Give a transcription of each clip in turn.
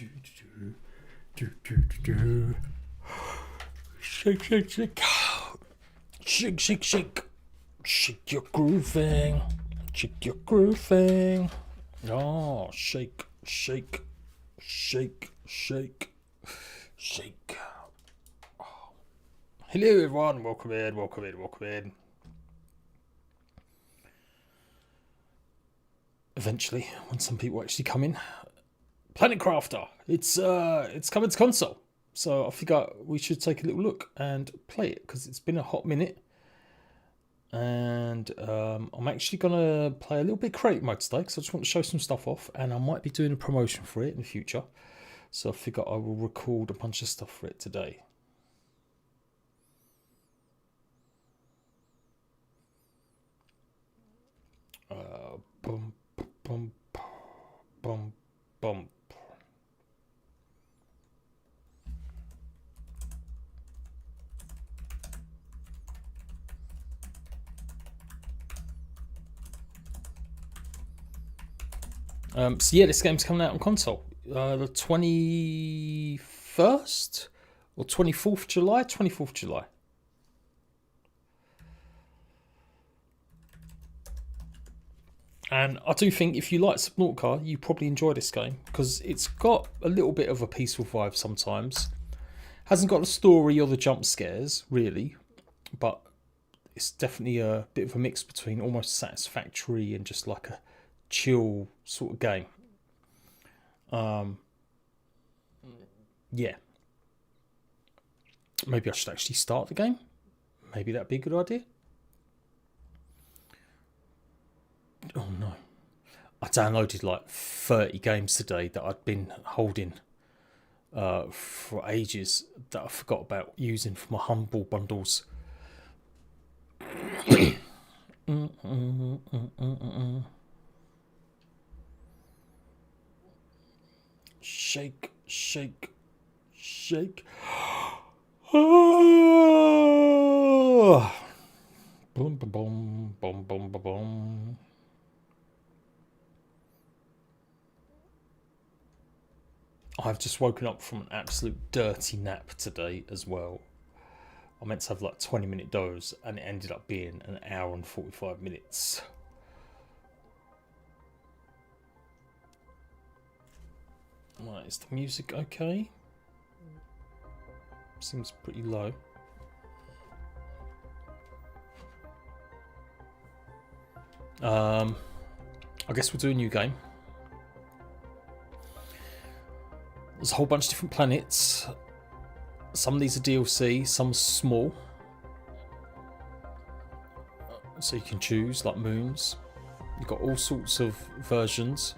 Shake, shake, shake. Shake, shake, shake. Shake your grooving. Shake your grooving. Oh, shake, shake, shake, shake, shake. Oh. Hello, everyone. Welcome in, welcome in, welcome in. Eventually, when some people actually come in. Planet Crafter. It's coming to console. So I figure we should take a little look and play it because it's been a hot minute. And I'm actually going to play a little bit creative mode today because I just want to show some stuff off. And I might be doing a promotion for it in the future. So I figure I will record a bunch of stuff for it today. Bum, bum, bum, bum. So yeah, this game's coming out on console the 21st or 24th July? 24th July. And I do think if you like Subnautica, you probably enjoy this game because it's got a little bit of a peaceful vibe sometimes. Hasn't got the story or the jump scares, really, but it's definitely a bit of a mix between almost Satisfactory and just like a chill sort of game. Yeah. Maybe I should actually start the game. Maybe that'd be a good idea. Oh no. I downloaded like 30 games today that I'd been holding for ages that I forgot about using for my humble bundles. Shake, shake, shake. Oh. Boom, boom, boom, boom, boom, boom, boom. I've just woken up from an absolute dirty nap today as well. I meant to have like 20-minute doze and it ended up being an hour and 45 minutes. Right, is the music okay? Seems pretty low. I guess we'll do a new game. There's a whole bunch of different planets. Some of these are DLC, some small. So you can choose, like moons. You've got all sorts of versions.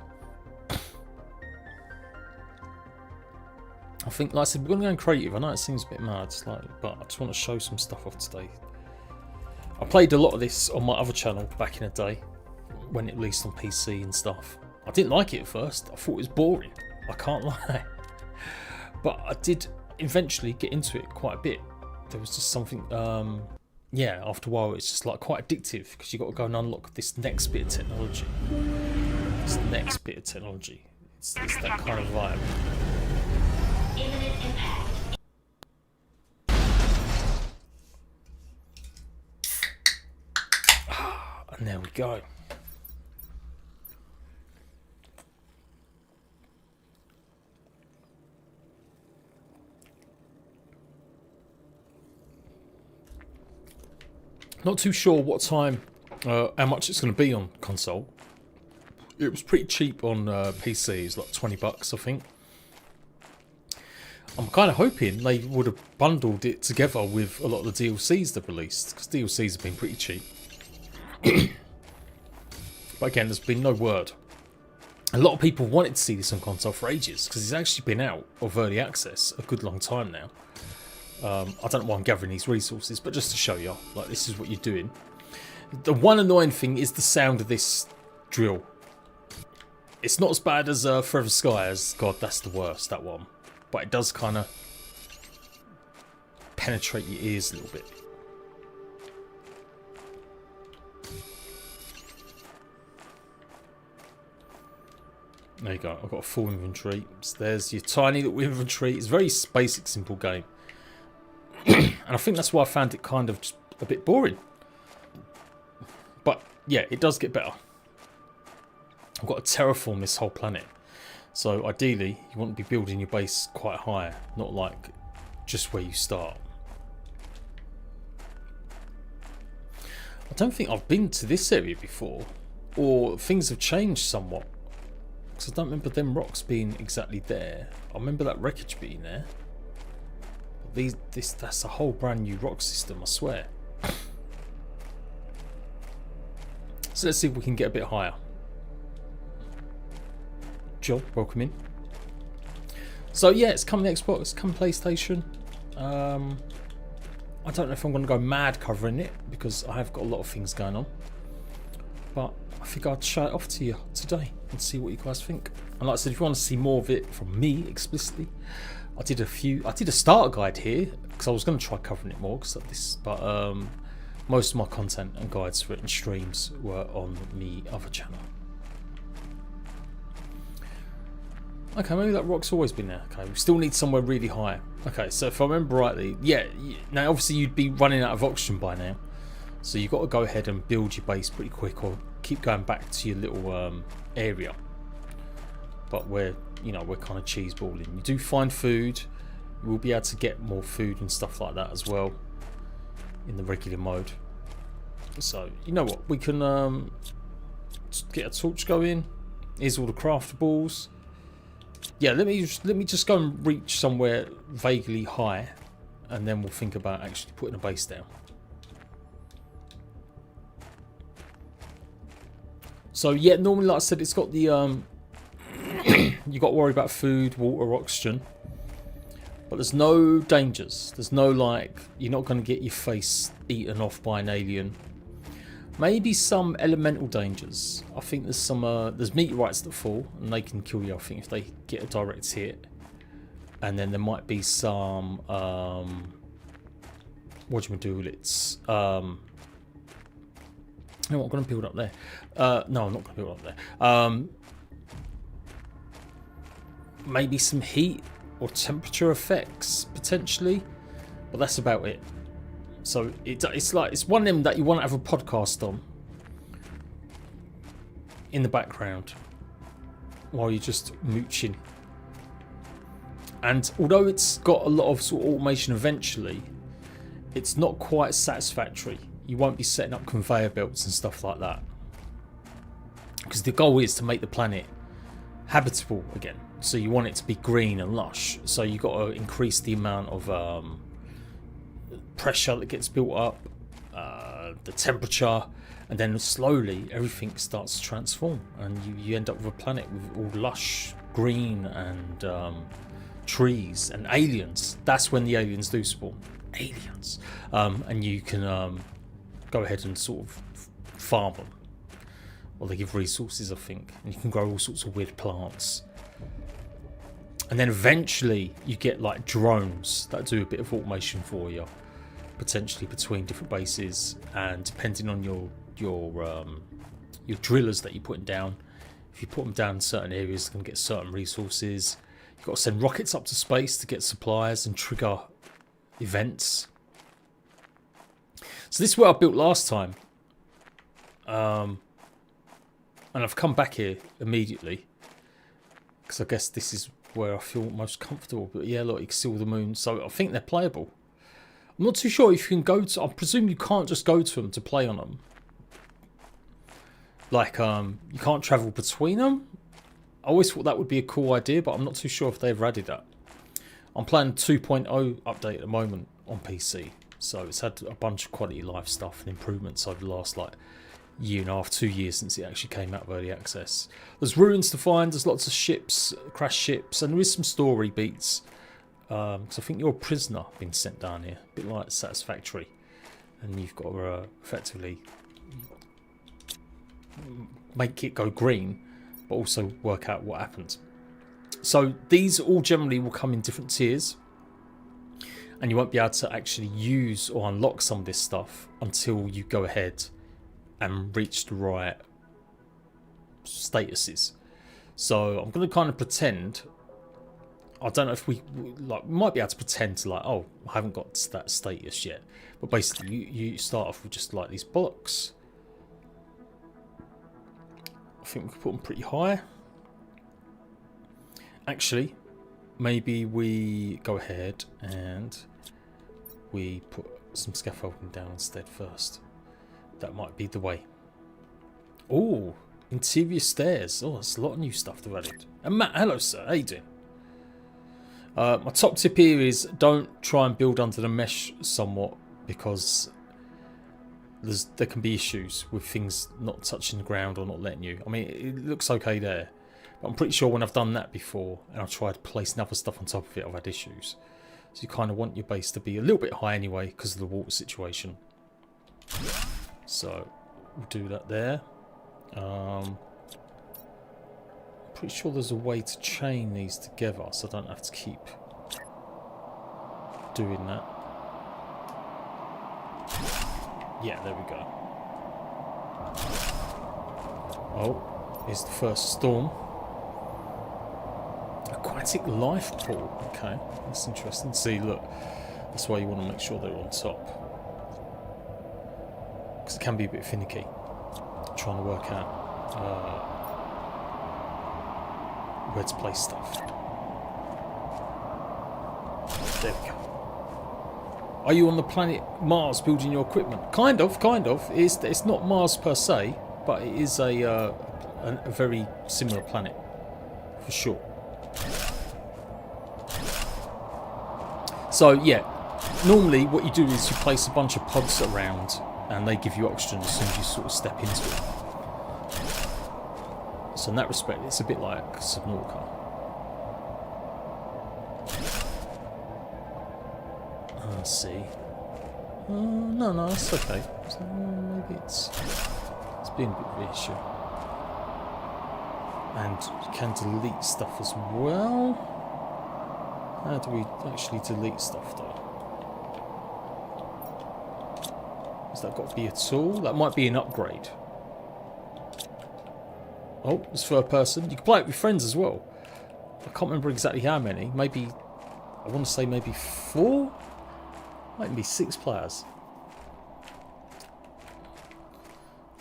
I think, like I said, we're going to go creative. I know it seems a bit mad, but I just want to show some stuff off today. I played a lot of this on my other channel back in the day when it released on PC and stuff. I didn't like it at first. I thought it was boring. I can't lie. But I did eventually get into it quite a bit. There was just something, yeah, after a while it's just like quite addictive because you've got to go and unlock this next bit of technology. This next bit of technology. It's that kind of vibe. Imminent impact. And there we go. Not too sure what time, how much it's going to be on console. It was pretty cheap on PC, it's like $20 I think. I'm kind of hoping they would have bundled it together with a lot of the DLCs they've released, because DLCs have been pretty cheap. But again, there's been no word. A lot of people wanted to see this on console for ages, because it's actually been out of early access a good long time now. I don't know why I'm gathering these resources, but just to show you, like, this is what you're doing. The one annoying thing is the sound of this drill. It's not as bad as Forever Sky, as God, that's the worst, that one. But it does kind of penetrate your ears a little bit. There you go. I've got a full inventory. So there's your tiny little inventory. It's a very basic, simple game. And I think that's why I found it kind of just a bit boring. But yeah, it does get better. I've got to terraform this whole planet. So ideally, you want to be building your base quite high, not like just where you start. I don't think I've been to this area before, or things have changed somewhat. Because I don't remember them rocks being exactly there. I remember that wreckage being there. That's a whole brand new rock system, I swear. So let's see if we can get a bit higher. Joe, welcome in. So yeah, it's coming Xbox, it's coming PlayStation. I don't know if I'm going to go mad covering it because I have got a lot of things going on. But I think I'd show it off to you today and see what you guys think. And like I said, if you want to see more of it from me explicitly, I did a starter guide here because I was going to try covering it more but most of my content and guides for it and streams were on the other channel. Okay, maybe that rock's always been there. Okay, we still need somewhere really high. Okay, so if I remember rightly, yeah, now obviously you'd be running out of oxygen by now. So you've got to go ahead and build your base pretty quick or keep going back to your little area. But we're kind of cheese balling. You do find food. We'll be able to get more food and stuff like that as well in the regular mode. So, you know what? We can get a torch going. Here's all the craftables. Yeah, let me just go and reach somewhere vaguely high, and then we'll think about actually putting a base down. So yeah, normally, like I said, it's got the you got to worry about food, water, oxygen, but there's no dangers. There's no like you're not going to get your face eaten off by an alien. Maybe some elemental dangers. I think there's some there's meteorites that fall and they can kill you, I think, if they get a direct hit. And then there might be some whatchamacallits. No, I'm going to build up there. No, I'm not going to build up there. Maybe some heat or temperature effects potentially, but that's about it. So it's one of them that you want to have a podcast on in the background while you're just mooching. And although it's got a lot of sort of automation eventually, it's not quite satisfactory. You won't be setting up conveyor belts and stuff like that, because the goal is to make the planet habitable again. So you want it to be green and lush. So you've got to increase the amount of pressure that gets built up, the temperature, and then slowly everything starts to transform, and you end up with a planet with all lush green and trees and aliens. That's when the aliens do spawn. Aliens. And you can go ahead and sort of farm them, or they give resources, I think, and you can grow all sorts of weird plants. And then eventually you get like drones that do a bit of automation for you, potentially between different bases, and depending on your drillers that you're putting down, if you put them down in certain areas, they're going to get certain resources. You've got to send rockets up to space to get supplies and trigger events. So this is what I built last time, and I've come back here immediately because I guess this is where I feel most comfortable. But yeah, look, you can see all the moons, so I think they're playable. I'm not too sure if you can go to... I presume you can't just go to them to play on them. Like, you can't travel between them. I always thought that would be a cool idea, but I'm not too sure if they've added that. I'm playing 2.0 update at the moment on PC, so it's had a bunch of quality of life stuff and improvements over the last, like, year and a half, 2 years since it actually came out of early access. There's ruins to find, there's lots of ships, crashed ships, and there is some story beats. Because I think you're a prisoner being sent down here, a bit like Satisfactory, and you've got to effectively make it go green, but also work out what happens. So these all generally will come in different tiers, and you won't be able to actually use or unlock some of this stuff until you go ahead and reach the right statuses. So I'm going to kind of pretend. I don't know if we might be able to pretend to like, oh, I haven't got that status yet. But basically, you start off with just like these blocks. I think we could put them pretty high. Actually, maybe we go ahead and we put some scaffolding down instead first. That might be the way. Oh, interior stairs. Oh, there's a lot of new stuff to add. And Matt, hello sir, how you doing? My top tip here is don't try and build under the mesh somewhat, because there can be issues with things not touching the ground or not letting you. I mean, it looks okay there, but I'm pretty sure when I've done that before and I've tried placing other stuff on top of it, I've had issues. So you kind of want your base to be a little bit high anyway because of the water situation. So we'll do that there. Pretty sure there's a way to chain these together so I don't have to keep doing that. Yeah, there we go. Oh, here's the first storm. Aquatic life pool. Okay, that's interesting. See, look, that's why you want to make sure they're on top, because it can be a bit finicky trying to work out where to place stuff. There we go. Are you on the planet Mars building your equipment? Kind of. It's not Mars per se, but it is a very similar planet for sure. So yeah, normally what you do is you place a bunch of pods around, and they give you oxygen as soon as you sort of step into it. So in that respect, it's a bit like Subnautica. Let's see. No, that's okay. So maybe it's been a bit of an issue. And you can delete stuff as well. How do we actually delete stuff though? Has that got to be a tool? That might be an upgrade. Oh, it's third person. You can play it with friends as well. I can't remember exactly how many. Maybe, I want to say maybe 4? Might be 6 players.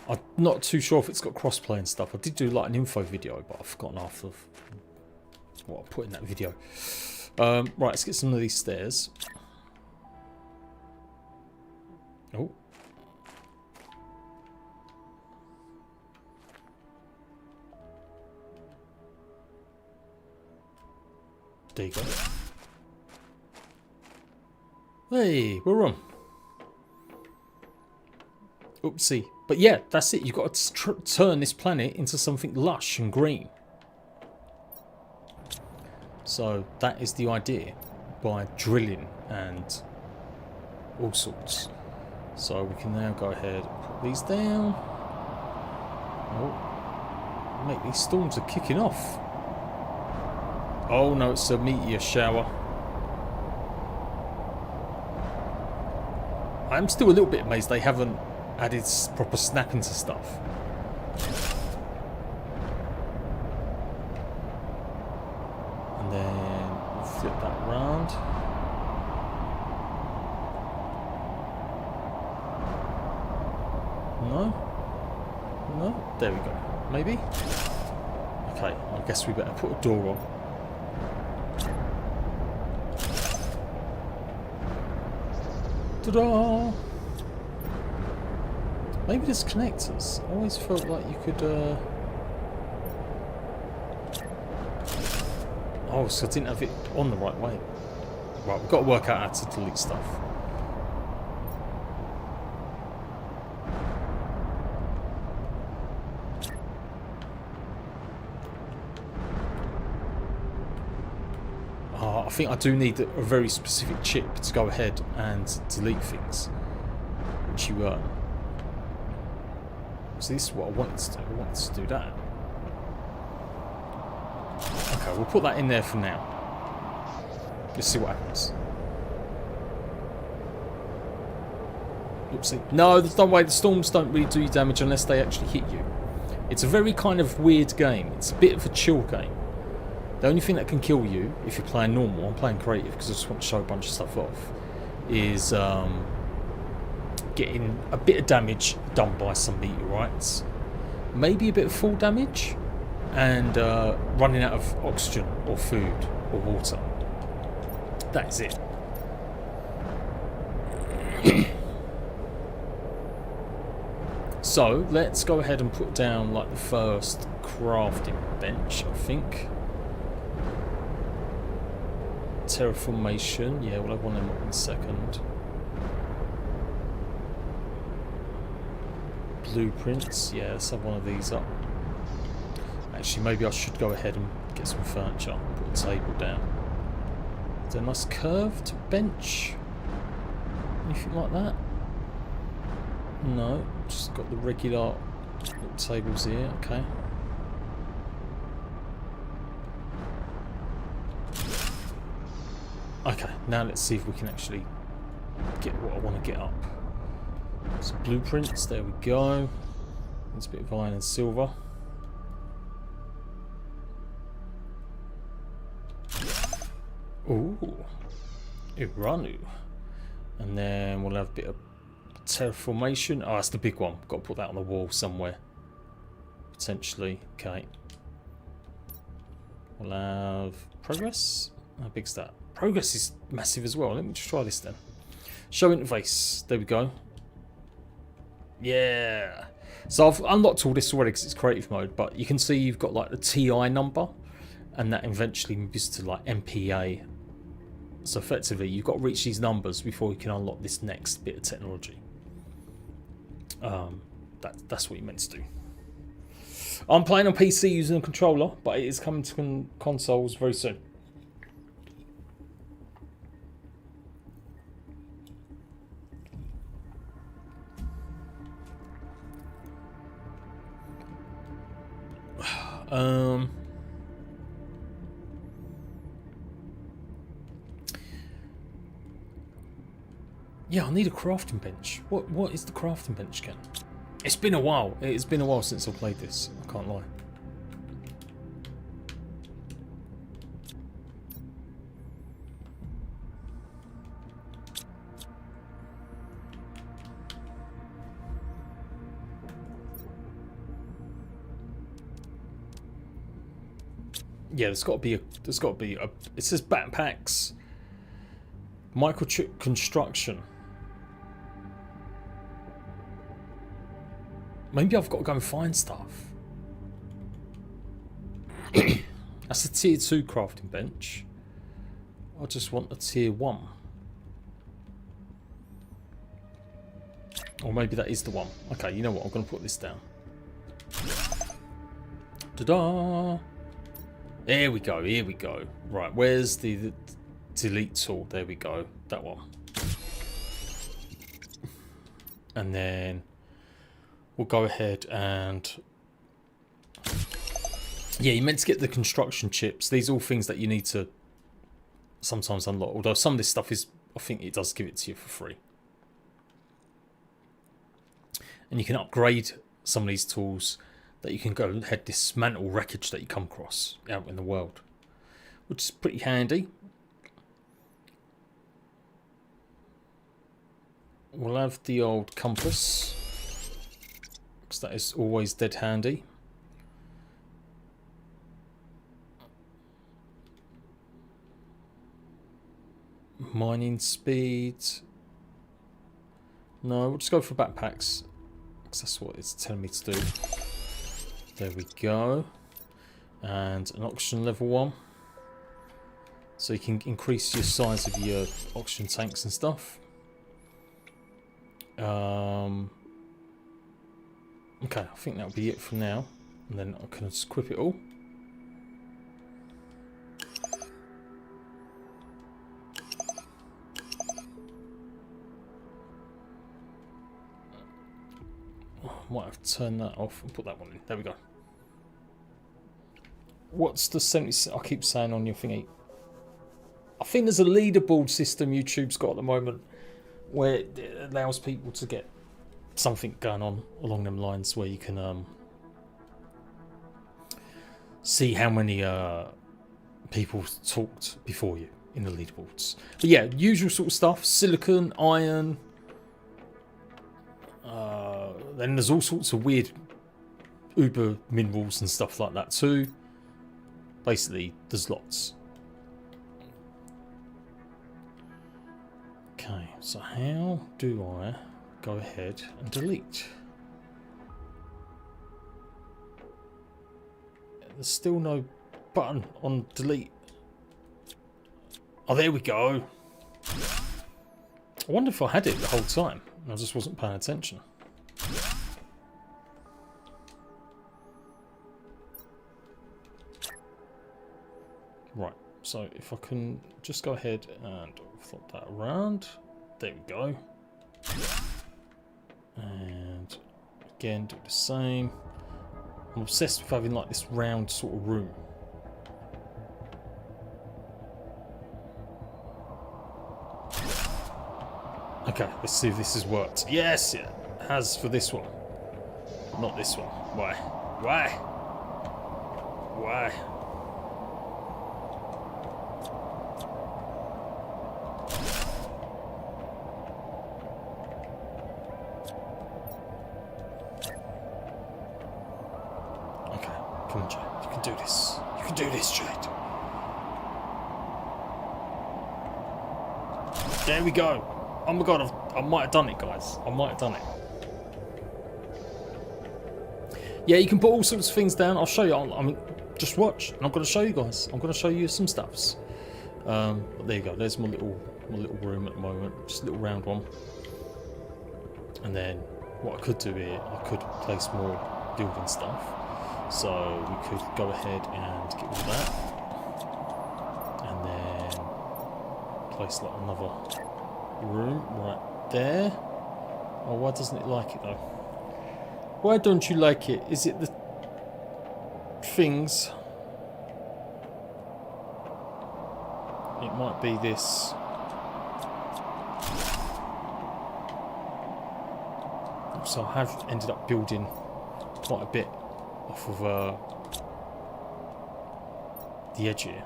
I'm not too sure if it's got crossplay and stuff. I did do like an info video, but I've forgotten half of what I put in that video. Right, let's get some of these stairs. Oh. There you go. Hey, we're on. Oopsie. But yeah, that's it. You've got to turn this planet into something lush and green. So that is the idea, by drilling and all sorts. So we can now go ahead and put these down. Oh, mate, these storms are kicking off. Oh no, it's a meteor shower. I'm still a little bit amazed they haven't added proper snapping to stuff. And then we'll flip that round. No, there we go. Maybe. Okay, I guess we better put a door on. Ta-da! Maybe there's connectors. I always felt like you could... Oh, so I didn't have it on the right way. Right, we've got to work out how to delete stuff. I think I do need a very specific chip to go ahead and delete things, which you earn. So this is what I wanted to do. I wanted to do that. Okay, we'll put that in there for now. Let's see what happens. Oopsie. No, there's no way. The storms don't really do you damage unless they actually hit you. It's a very kind of weird game. It's a bit of a chill game. The only thing that can kill you if you're playing normal, I'm playing creative because I just want to show a bunch of stuff off, is getting a bit of damage done by some meteorites, maybe a bit of fall damage, and running out of oxygen or food or water. That is it. So let's go ahead and put down like the first crafting bench, I think. Terraformation, yeah, we'll have one in a second. Blueprints, yeah, let's have one of these up. Actually, maybe I should go ahead and get some furniture, put a table down. Is there a nice curved bench? Anything like that? No, just got the regular little tables here, okay. Okay, now let's see if we can actually get what I want to get up. Some blueprints, there we go. There's a bit of iron and silver. Ooh, Iranu. And then we'll have a bit of terraformation. Oh, that's the big one. Got to put that on the wall somewhere. Potentially. Okay. We'll have progress. How big's that? Progress is massive as well. Let me just try this then. Show interface. There we go. Yeah. So I've unlocked all this already because it's creative mode, but you can see you've got like the TI number, and that eventually moves to like MPA. So effectively, you've got to reach these numbers before you can unlock this next bit of technology. That's what you're meant to do. I'm playing on PC using a controller, but it is coming to consoles very soon. Yeah, I need a crafting bench. What is the crafting bench again? It's been a while. It's been a while since I played this. I can't lie. Yeah, there's got to be a. It says backpacks. Microchip construction. Maybe I've got to go and find stuff. That's a tier 2 crafting bench. I just want a tier 1. Or maybe that is the one. Okay, you know what? I'm going to put this down. Ta-da! There we go, here we go. Right, where's the delete tool? There we go, that one. And then we'll go ahead and... Yeah, you meant to get the construction chips. These are all things that you need to sometimes unlock. Although some of this stuff is, I think it does give it to you for free. And you can upgrade some of these tools that you can go ahead dismantle wreckage that you come across out in the world, which is pretty handy. We'll have the old compass, because that is always dead handy. Mining speed. No, we'll just go for backpacks, because that's what it's telling me to do. There we go. And an oxygen level 1. So you can increase your size of your oxygen tanks and stuff. Okay, I think that'll be it for now. And then I can just equip it all. Might have to turn that off and put that one in. There we go. What's the 70? I keep saying on your thingy. I think there's a leaderboard system YouTube's got at the moment where it allows people to get something going on along them lines where you can see how many people talked before you in the leaderboards. But yeah, usual sort of stuff: silicon, iron. Then there's all sorts of weird uber minerals and stuff like that too. Basically, there's lots. Okay, so how do I go ahead and delete? There's still no button on delete. Oh, there we go. I wonder if I had it the whole time. I just wasn't paying attention. Right, so if I can just go ahead and flip that around. There we go. And again, do the same. I'm obsessed with having like this round sort of room. Okay, let's see if this has worked. Yes, it has for this one. Not this one. Why? Why? Why? Okay, come on, Jade. You can do this. You can do this, Jade. There we go. Oh my god, I might have done it, guys. I might have done it. Yeah, you can put all sorts of things down. I'll show you. I mean, just watch, and I'm going to show you guys. I'm going to show you some stuffs. But there you go. There's my little room at the moment. Just a little round one. And then what I could do here, I could place more building stuff. So we could go ahead and get rid of that. And then place like another room right there. Oh, why doesn't it like it though? Why don't you like it? Is it the things? It might be this. So I have ended up building quite a bit off of the edge here.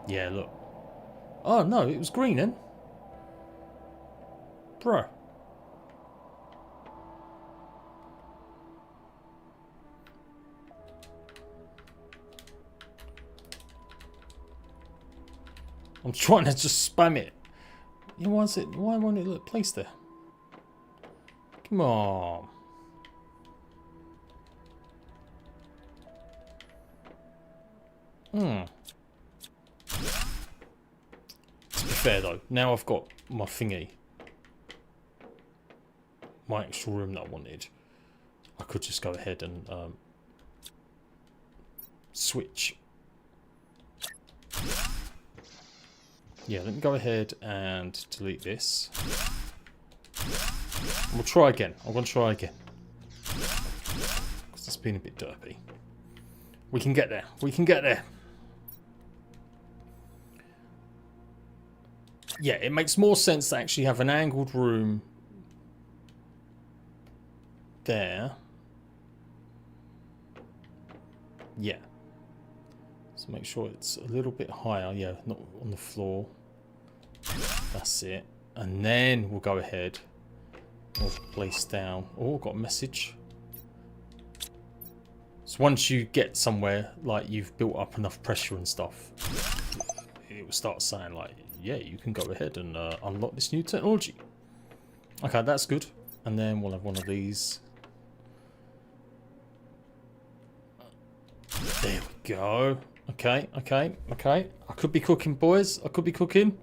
Yeah, look. Oh no, it was green then. Bruh. I'm trying to just spam it. You know, why won't it look placed there? Come on. To be fair though, now I've got my thingy, my extra room that I wanted, I could just go ahead and switch. Yeah, let me go ahead and delete this. We'll try again. I'm going to try again. Because it's been a bit derpy. We can get there. We can get there. Yeah, it makes more sense to actually have an angled room there. Yeah. So make sure it's a little bit higher. Yeah, not on the floor. That's it. And then we'll go ahead. We'll place down. Oh, got a message. So once you get somewhere, like you've built up enough pressure and stuff, it will start saying like, yeah, you can go ahead and unlock this new technology. Okay, that's good. And then we'll have one of these. There we go. Okay, okay, okay. I could be cooking, boys. I could be cooking.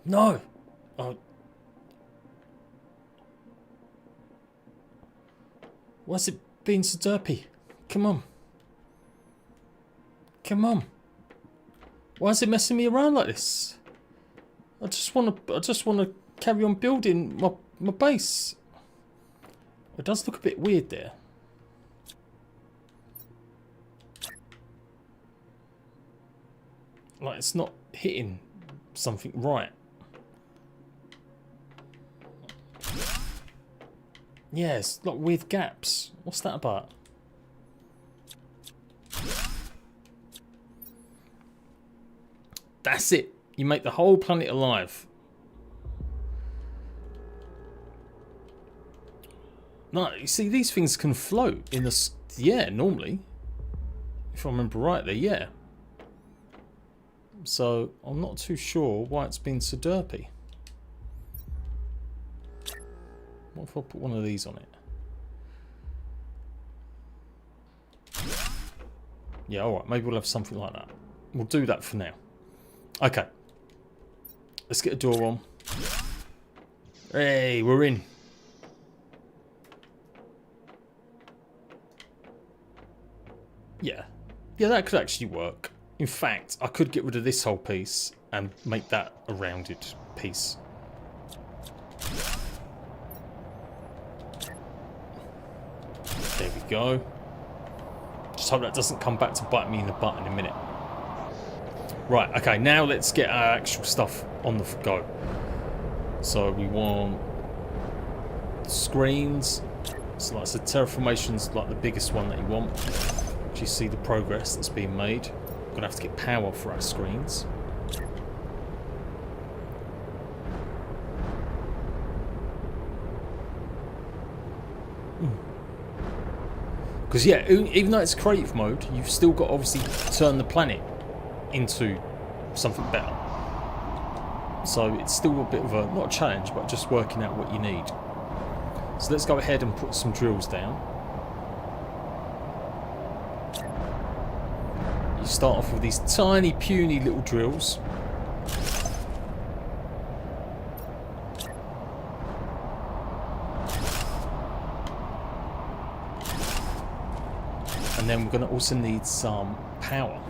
No. Oh. Why's it being so derpy? Come on. Come on. Why is it messing me around like this? I just want to carry on building my base. It does look a bit weird there. Like it's not hitting something right. Yeah, it's like weird gaps. What's that about? That's it. You make the whole planet alive. No, you see, these things can float in the... Yeah, normally. If I remember rightly, yeah. So, I'm not too sure why it's been so derpy. What if I put one of these on it? Yeah, alright, maybe we'll have something like that. We'll do that for now. Okay. Let's get a door on. Hey, we're in. Yeah. Yeah, that could actually work. In fact, I could get rid of this whole piece and make that a rounded piece. There we go. Just hope that doesn't come back to bite me in the butt in a minute. Right, okay, now let's get our actual stuff on the go. So we want screens. So like I said, terraformation's like the biggest one that you want. You see the progress that's being made. We're gonna have to get power for our screens. Because yeah, even though it's creative mode, you've still got to obviously turn the planet into something better. So it's still a bit of a, not a challenge, but just working out what you need. So let's go ahead and put some drills down. You start off with these tiny, puny little drills. And then we're going to also need some power.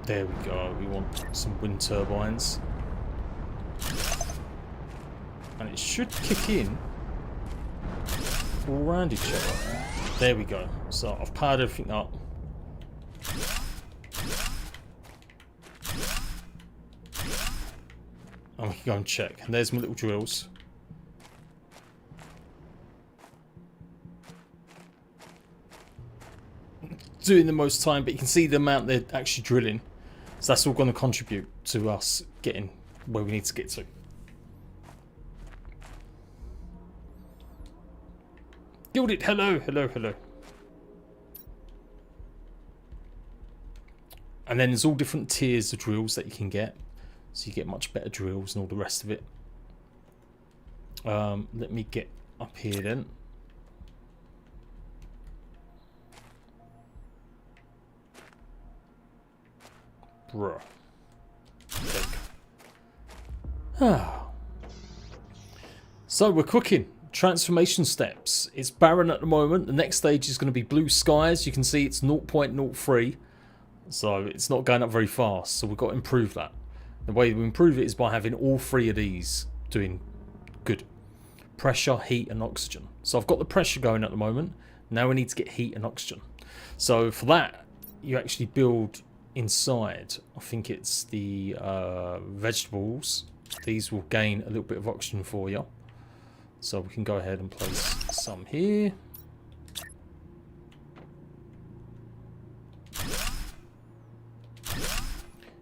There we go, we want some wind turbines. And it should kick in all around each other. There we go. So I've powered everything up. And we can go and check. And there's my little drills. Doing the most time, but you can see the amount they're actually drilling. So that's all going to contribute to us getting where we need to get to. Gilded, hello, hello, hello. And then there's all different tiers of drills that you can get. So you get much better drills and all the rest of it. Let me get up here then. Bruh. There we go. So we're cooking. Transformation steps. It's barren at the moment. The next stage is going to be blue skies. You can see it's 0.03. So it's not going up very fast. So we've got to improve that. The way we improve it is by having all three of these doing good. Pressure, heat and oxygen. So I've got the pressure going at the moment. Now we need to get heat and oxygen. So for that, you actually build inside. I think it's the vegetables. These will gain a little bit of oxygen for you. So we can go ahead and place some here.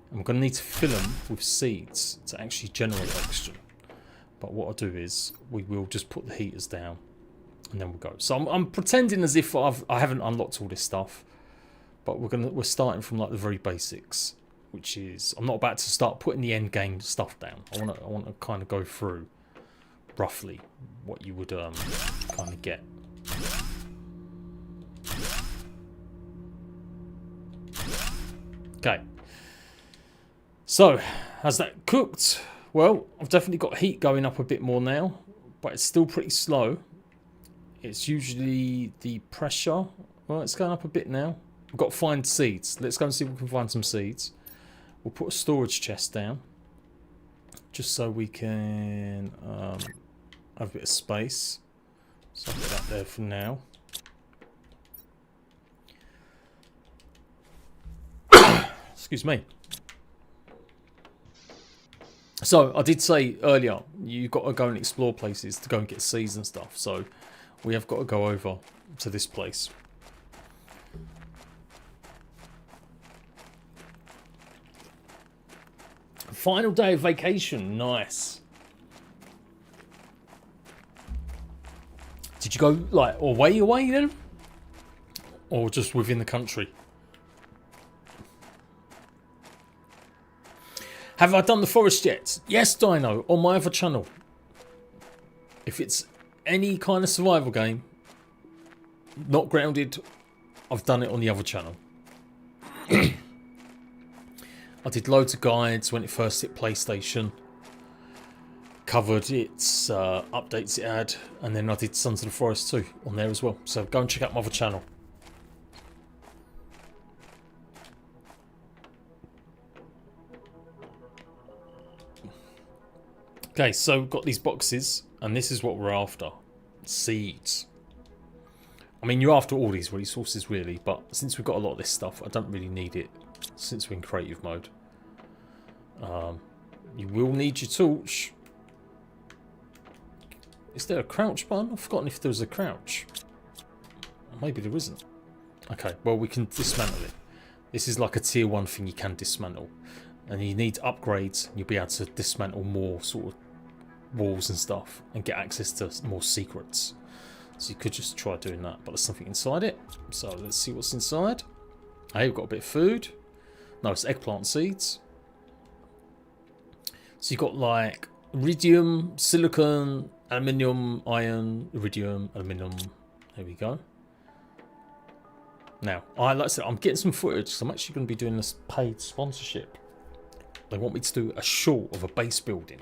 And we're going to need to fill them with seeds to actually generate oxygen. But what I'll do is we will just put the heaters down and then we'll go. So I'm pretending as if I haven't unlocked all this stuff, but we're starting from like the very basics, which is I'm not about to start putting the end game stuff down. I want to kind of go through roughly what you would kind of get. Okay. So, has that cooked? Well, I've definitely got heat going up a bit more now, but it's still pretty slow. It's usually the pressure. Well, it's going up a bit now. We've got to find seeds. Let's go and see if we can find some seeds. We'll put a storage chest down, just so we can have a bit of space. So I'll put that there for now. Excuse me. So I did say earlier, you've got to go and explore places to go and get seeds and stuff. So we have got to go over to this place. Final day of vacation, nice. Did you go like away then? Or just within the country? Have I done the forest yet? Yes, Dino, on my other channel. If it's any kind of survival game, not grounded, I've done it on the other channel. I did loads of guides when it first hit PlayStation. Covered its updates it had, and then I did Sons of the Forest 2 on there as well. So go and check out my other channel. Okay, so we've got these boxes, and this is what we're after. Seeds. I mean, you're after all these resources, really, but since we've got a lot of this stuff, I don't really need it, since we're in creative mode. You will need your torch. Is there a crouch button? I've forgotten if there was a crouch. Maybe there isn't. Okay, well, we can dismantle it. This is like a tier 1 thing you can dismantle. And you need upgrades, and you'll be able to dismantle more sort of walls and stuff and get access to more secrets. So you could just try doing that, but there's something inside it. So let's see what's inside. Hey, we've got a bit of food. No, it's eggplant seeds. So you've got like iridium, silicon, aluminium, iron, iridium, aluminium. There we go. Now, like I said, I'm getting some footage, so I'm actually going to be doing this paid sponsorship. They want me to do a short of a base building.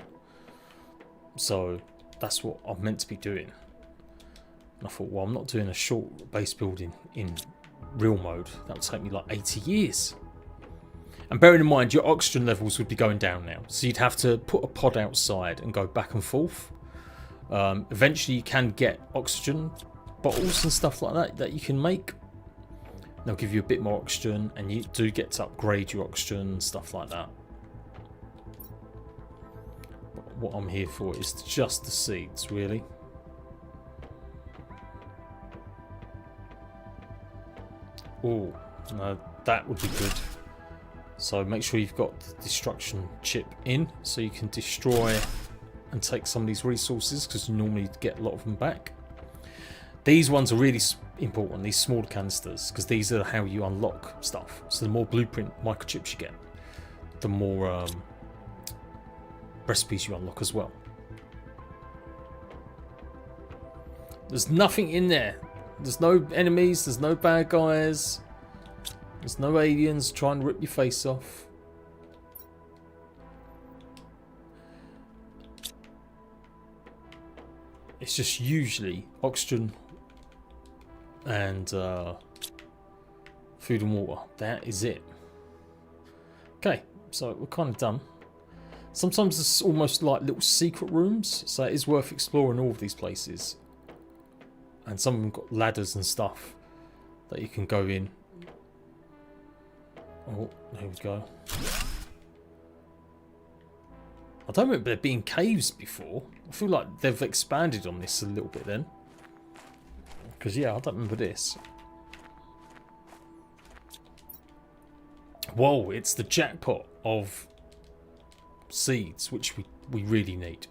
So that's what I'm meant to be doing. And I thought, well, I'm not doing a short base building in real mode. That would take me like 80 years. And bearing in mind, your oxygen levels would be going down now. So you'd have to put a pod outside and go back and forth. Eventually you can get oxygen bottles and stuff like that you can make. They'll give you a bit more oxygen, and you do get to upgrade your oxygen and stuff like that. What I'm here for is just the seeds, really. Oh, no, that would be good. So make sure you've got the destruction chip in, so you can destroy and take some of these resources, because you normally get a lot of them back. These ones are really important, these small canisters, because these are how you unlock stuff. So the more blueprint microchips you get, the more recipes you unlock as well. There's nothing in there. There's no enemies, there's no bad guys, there's no aliens trying to rip your face off. It's just usually oxygen and food and water. That is it. Okay, so we're kind of done. Sometimes it's almost like little secret rooms, so it is worth exploring all of these places. And some of them got ladders and stuff that you can go in. Oh, there we go. I don't remember there being caves before. I feel like they've expanded on this a little bit then. Because, yeah, I don't remember this. Whoa, it's the jackpot of seeds, which we really need.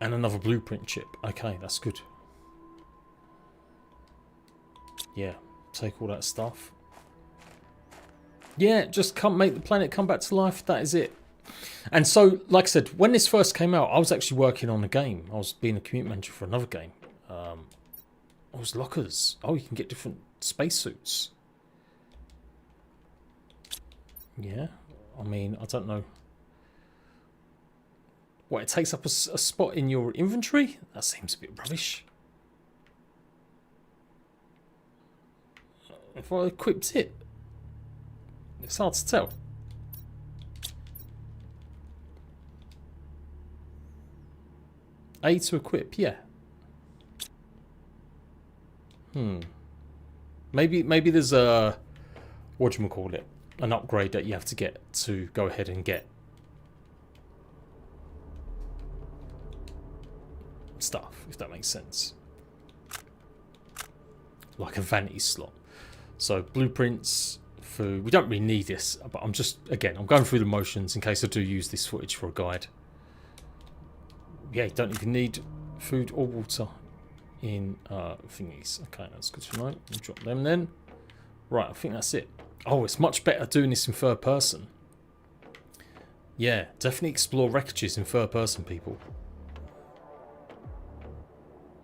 And another blueprint chip. Okay, that's good. Yeah, take all that stuff. Yeah, just come make the planet come back to life. That is it. And so, like I said, when this first came out, I was actually working on a game. I was being a community manager for another game. I was lockers. Oh, you can get different spacesuits. Yeah, I mean, I don't know. What, it takes up a spot in your inventory? That seems a bit rubbish. If I equipped it, it's hard to tell. A to equip, yeah. Maybe there's a, whatchamacallit, an upgrade that you have to get to go ahead and get stuff, if that makes sense. Like a vanity slot. So blueprints, food. We don't really need this, but I'm just, again, I'm going through the motions in case I do use this footage for a guide. Yeah, you don't even need food or water in thingies. Okay, that's good to know. We'll drop them then. Right, I think that's it. Oh, it's much better doing this in third person. Yeah, definitely explore wreckages in third person, people.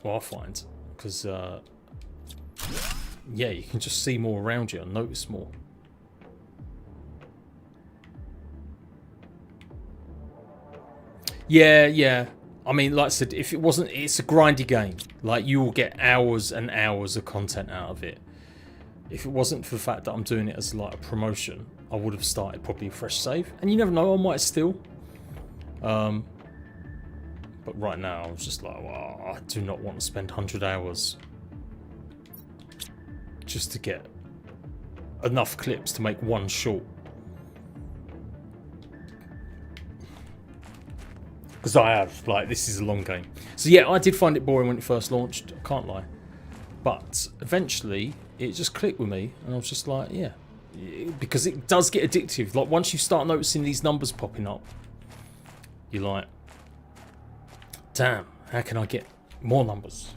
Well, I find, because yeah, you can just see more around you and notice more. Yeah. I mean, like I said, if it wasn't, it's a grindy game. Like, you will get hours and hours of content out of it. If it wasn't for the fact that I'm doing it as like a promotion, I would have started probably a fresh save. And you never know, I might still. But right now, I was just like, well, I do not want to spend 100 hours just to get enough clips to make one short. Because I have, like, this is a long game. So yeah, I did find it boring when it first launched, I can't lie. But eventually, it just clicked with me, and I was just like, yeah. Because it does get addictive. Like, once you start noticing these numbers popping up, you're like, damn, how can I get more numbers?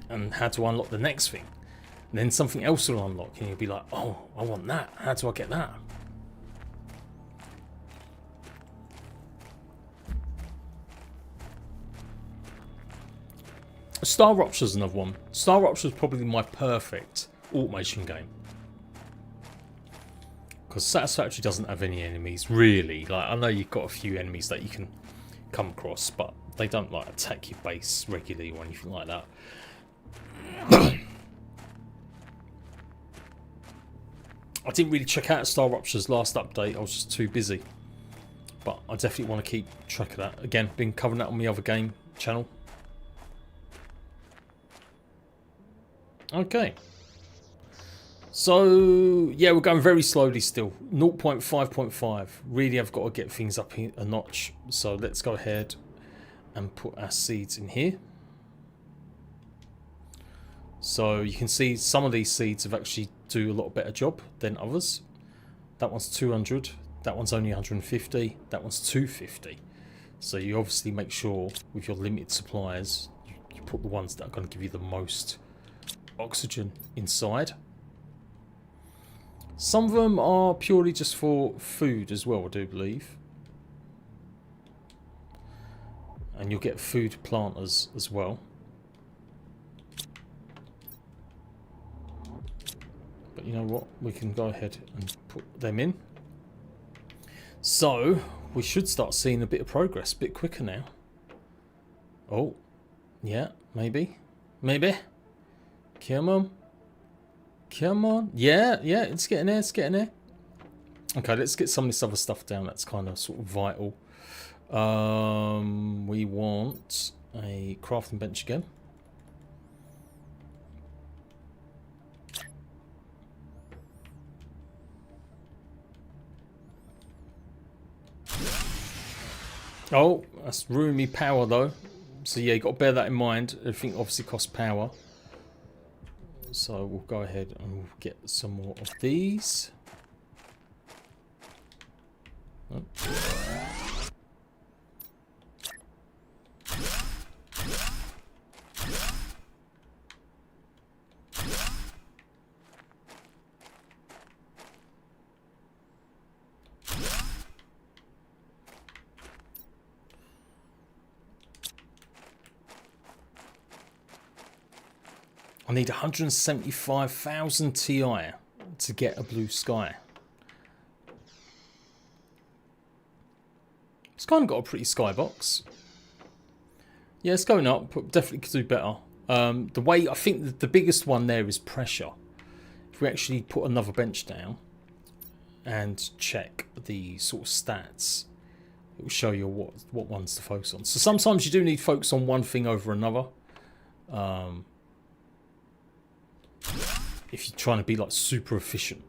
And how to unlock the next thing? And then something else will unlock, and you'll be like, oh, I want that. How do I get that? Star Rupture's another one. Star Rupture's probably my perfect automation game. Because Satisfactory doesn't have any enemies, really. Like, I know you've got a few enemies that you can come across, but they don't, like, attack your base regularly or anything like that. I didn't really check out Star Rupture's last update. I was just too busy. But I definitely want to keep track of that. Again, been covering that on my other game channel. Okay. So, yeah, we're going very slowly still. 0.5.5. Really, I've got to get things up a notch. So let's go ahead and put our seeds in here. So you can see some of these seeds have actually do a lot better job than others. That one's 200. That one's only 150. That one's 250. So you obviously make sure with your limited supplies, you put the ones that are going to give you the most oxygen inside. Some of them are purely just for food as well, I do believe. And you'll get food planters as well. But you know what? We can go ahead and put them in. So we should start seeing a bit of progress a bit quicker now. Oh, yeah, maybe. Maybe. Come on. Come on. Yeah, it's getting there, it's getting there. Okay, let's get some of this other stuff down that's kind of sort of vital. We want a crafting bench again. Oh, that's ruining me power though. So yeah, you got to bear that in mind. Everything obviously costs power. So we'll go ahead and we'll get some more of these. Oh. I need 175,000 Ti to get a blue sky. It's kind of got a pretty skybox. Yeah, it's going up, but definitely could do better. The way, I think the biggest one there is pressure. If we actually put another bench down and check the sort of stats, it will show you what ones to focus on. So sometimes you do need to focus on one thing over another. If you're trying to be like super efficient.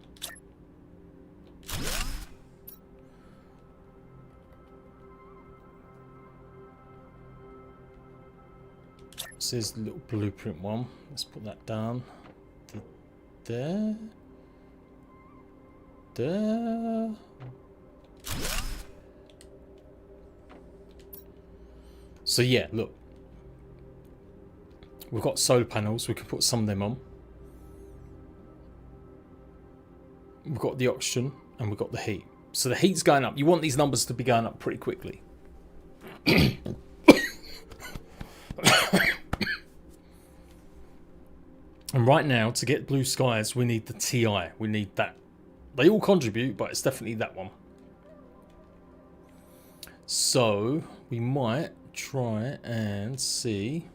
So there's the little blueprint one. Let's put that down. There. There. So yeah, look. We've got solar panels. We can put some of them on. We've got the oxygen and we've got the heat. So the heat's going up. You want these numbers to be going up pretty quickly. And right now, to get blue skies, we need the TI. We need that. They all contribute, but it's definitely that one. So we might try and see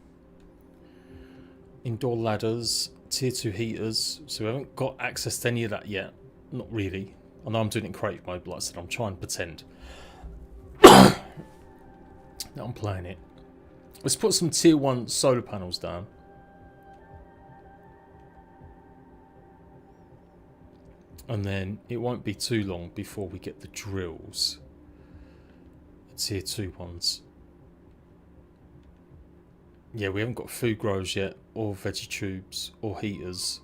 indoor ladders, tier 2 heaters. So we haven't got access to any of that yet. Not really. I know I'm doing it in creative mode, but like I said, I'm trying to pretend that I'm playing it. Let's put some tier 1 solar panels down. And then it won't be too long before we get the drills. The tier 2 ones. Yeah, we haven't got food growers yet, or veggie tubes, or heaters.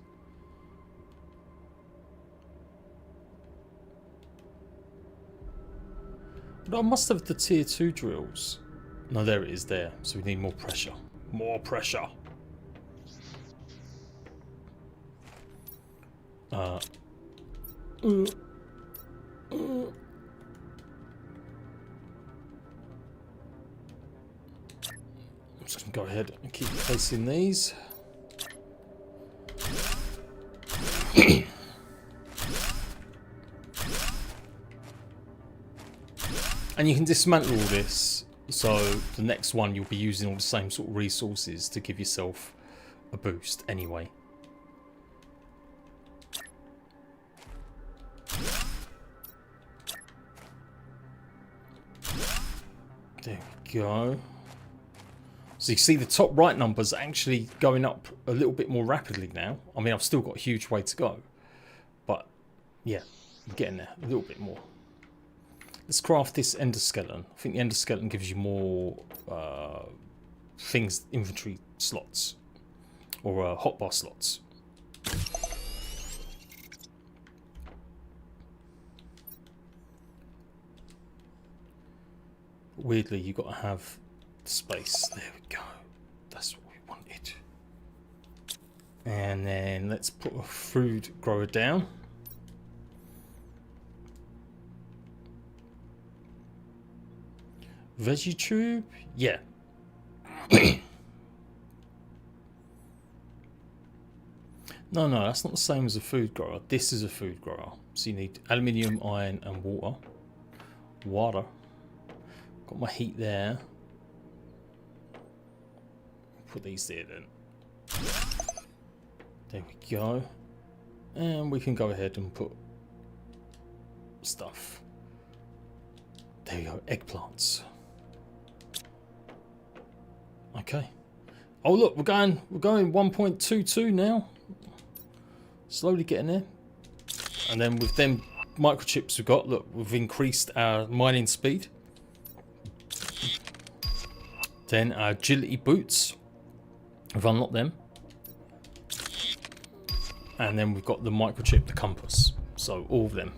But I must have the tier 2 drills. No, there it is there. So we need more pressure. More pressure. I'm just going to go ahead and keep placing these. And you can dismantle all this, so the next one you'll be using all the same sort of resources to give yourself a boost anyway. There we go. So you see the top right numbers are actually going up a little bit more rapidly now. I mean, I've still got a huge way to go, but yeah, I'm getting there a little bit more. Let's craft this endoskeleton. I think the endoskeleton gives you more things, inventory slots, or hotbar slots. Weirdly, you've got to have space. There we go. That's what we wanted. And then let's put a food grower down. Veggie tube? Yeah. No, that's not the same as a food grower. This is a food grower. So you need aluminium, iron, and water. Water. Got my heat there. Put these there then. There we go. And we can go ahead and put stuff. There we go, eggplants. Okay. Oh look, we're going 1.22 now. Slowly getting there. And then with them microchips we've got, look, we've increased our mining speed. Then our agility boots. We've unlocked them. And then we've got the microchip, the compass. So all of them.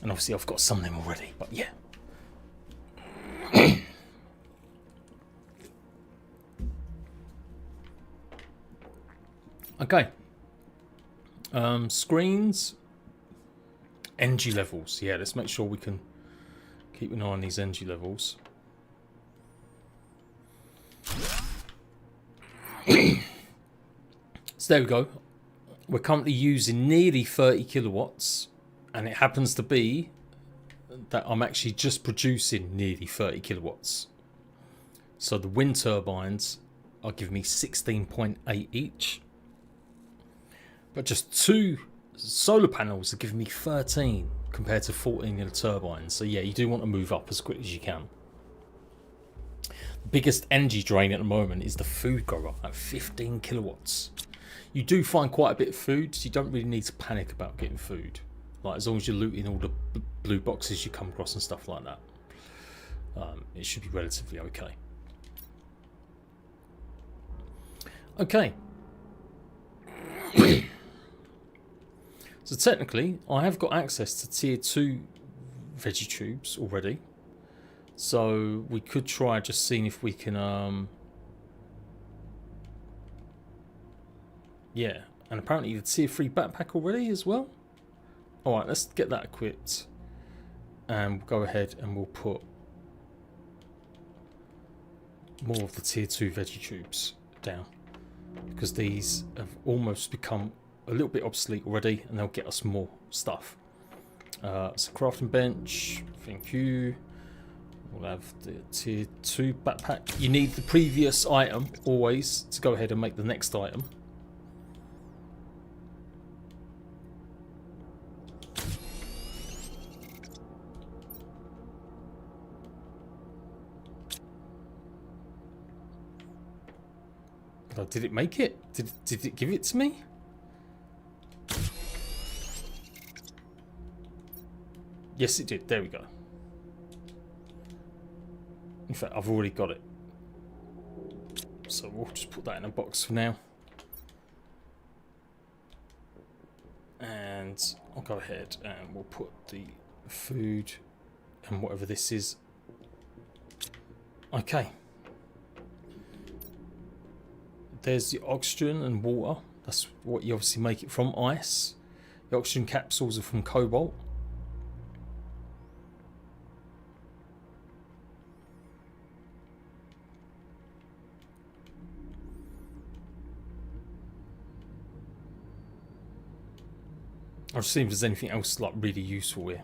And obviously I've got some of them already, but yeah. Okay. Screens. Energy levels. Yeah, let's make sure we can keep an eye on these energy levels. So there we go. We're currently using nearly 30 kilowatts. And it happens to be that I'm actually just producing nearly 30 kilowatts. So the wind turbines are giving me 16.8 each. But just 2 solar panels are giving me 13 compared to 14 in the turbines. So yeah, you do want to move up as quick as you can. The biggest energy drain at the moment is the food grower at 15 kilowatts. You do find quite a bit of food, so you don't really need to panic about getting food. Like, as long as you're looting all the blue boxes you come across and stuff like that, it should be relatively okay. Okay. So technically, I have got access to tier 2 veggie tubes already. So we could try just seeing if we can, yeah, and apparently the tier 3 backpack already as well. Alright, let's get that equipped. And we'll go ahead and we'll put more of the tier 2 veggie tubes down. Because these have almost become a little bit obsolete already, and they'll get us more stuff. So crafting bench, thank you. We'll have the tier 2 backpack. You need the previous item always to go ahead and make the next item. Oh, did it make it? Did it give it to me? Yes, it did. There we go. In fact, I've already got it. So we'll just put that in a box for now. And I'll go ahead and we'll put the food and whatever this is. Okay. There's the oxygen and water. That's what you obviously make it from, ice. The oxygen capsules are from cobalt. I'll just see if there's anything else like really useful here.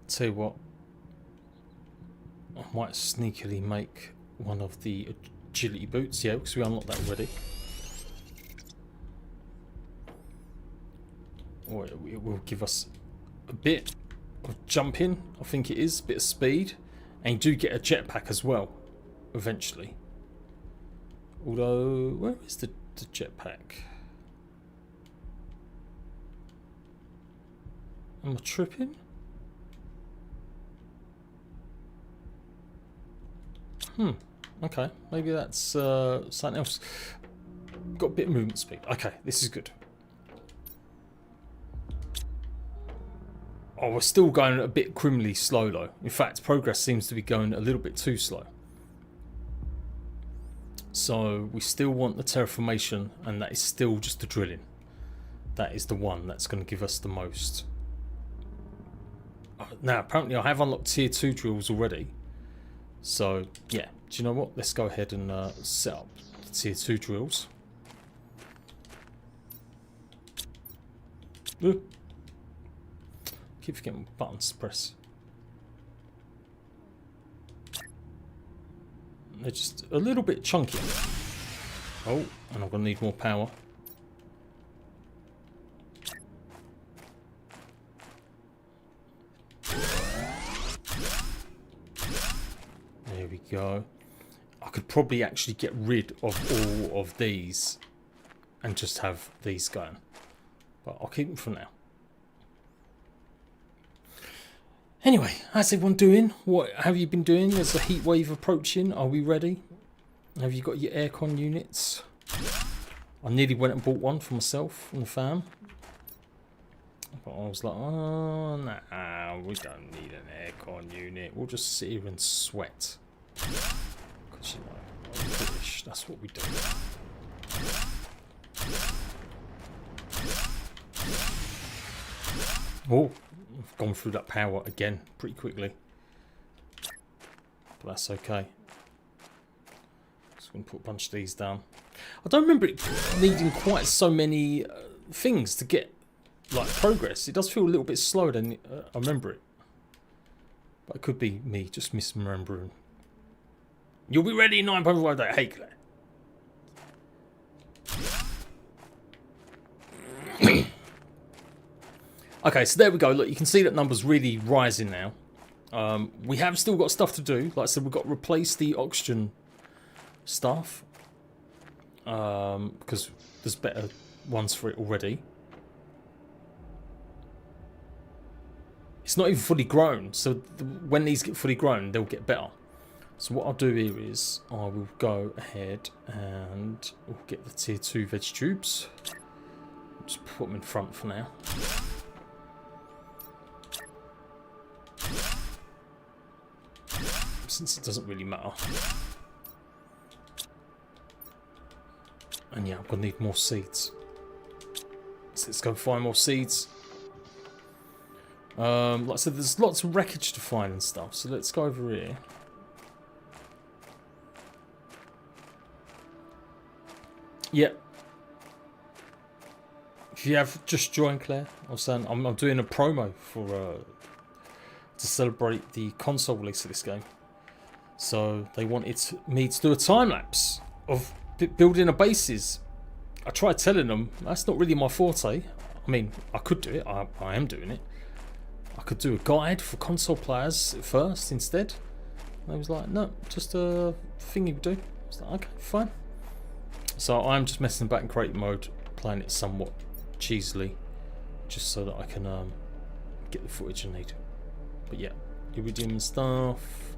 Tell you what, I might sneakily make one of the agility boots, yeah, because we unlocked that already. Or it will give us a bit of jumping, I think it is, a bit of speed, and you do get a jetpack as well, eventually. Although, where is the jetpack? Am I tripping? Okay, maybe that's something else. Got a bit of movement speed. Okay, this is good. Oh, we're still going a bit criminally slow though. In fact, progress seems to be going a little bit too slow. So we still want the terraformation, and that is still just the drilling. That is the one that's going to give us the most. Now, apparently I have unlocked tier 2 drills already. So, yeah, do you know what? Let's go ahead and set up the tier 2 drills. Ooh. Keep forgetting buttons to press. They're just a little bit chunky. Oh, and I'm going to need more power. There we go. I could probably actually get rid of all of these and just have these going. But I'll keep them for now. Anyway, how's everyone doing? What have you been doing? There's a heat wave approaching. Are we ready? Have you got your aircon units? I nearly went and bought one for myself and the fam. But I was like, oh, nah, we don't need an aircon unit. We'll just sit here and sweat. Because, you know, we're British, that's what we do. Oh, I've gone through that power again pretty quickly. But that's okay. Just going to put a bunch of these down. I don't remember it needing quite so many things to get like progress. It does feel a little bit slower than I remember it. But it could be me just misremembering. You'll be ready in 9.5 days. Hey, Claire. Okay, so there we go. Look, you can see that number's really rising now. We have still got stuff to do. Like I said, we've got to replace the oxygen stuff. Because there's better ones for it already. It's not even fully grown, so when these get fully grown, they'll get better. So what I'll do here is I will go ahead and we'll get the tier 2 veg tubes. Just put them in front for now. Since it doesn't really matter. And yeah, I'm going to need more seeds. So let's go find more seeds. Like I said, there's lots of wreckage to find and stuff. So let's go over here. Yep. If you have just joined, Claire, I was saying I'm doing a promo for to celebrate the console release of this game. So they wanted me to do a time lapse of building a bases. I tried telling them that's not really my forte. I mean, I could do it. I am doing it. I could do a guide for console players first instead. And I was like, no, just a thing you would do. I was like, okay, fine. So I'm just messing about in creative mode, playing it somewhat cheesily, just so that I can get the footage I need. But yeah, iridium and stuff.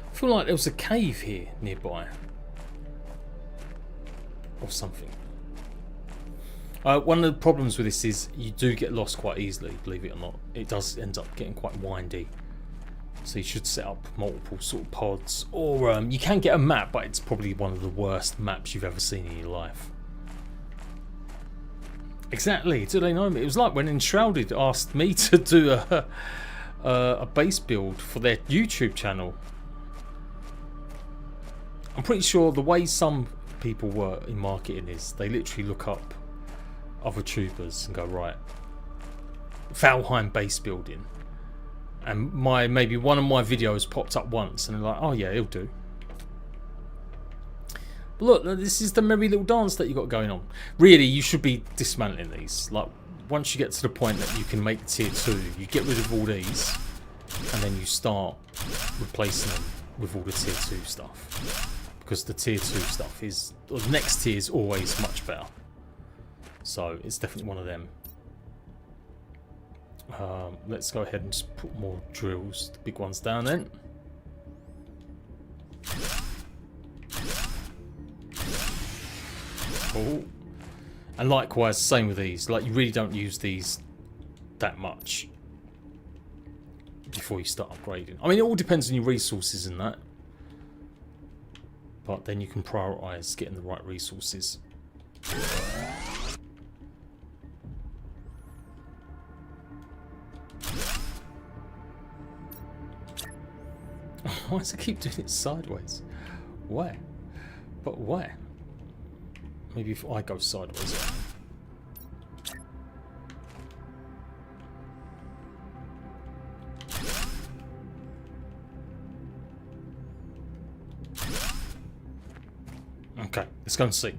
I feel like there was a cave here nearby, or something. One of the problems with this is you do get lost quite easily, believe it or not. It does end up getting quite windy. So you should set up multiple sort of pods, or you can get a map, but it's probably one of the worst maps you've ever seen in your life. Exactly. Do they know me? It was like when Enshrouded asked me to do a base build for their YouTube channel. I'm pretty sure the way some people work in marketing is they literally look up other tubers and go, right, Valheim base building. And maybe one of my videos popped up once and they're like, oh yeah, it'll do. But look, this is the merry little dance that you got going on. Really, you should be dismantling these. Like, once you get to the point that you can make tier 2, you get rid of all these and then you start replacing them with all the tier 2 stuff. Because the tier 2 stuff is, or the next tier is always much better. So it's definitely one of them. Let's go ahead and just put more drills, the big ones down then. Oh. And likewise, same with these. Like, you really don't use these that much before you start upgrading. I mean, it all depends on your resources and that. But then you can prioritise getting the right resources. Why does it keep doing it sideways? Where? But where? Maybe if I go sideways. Okay, let's go and see.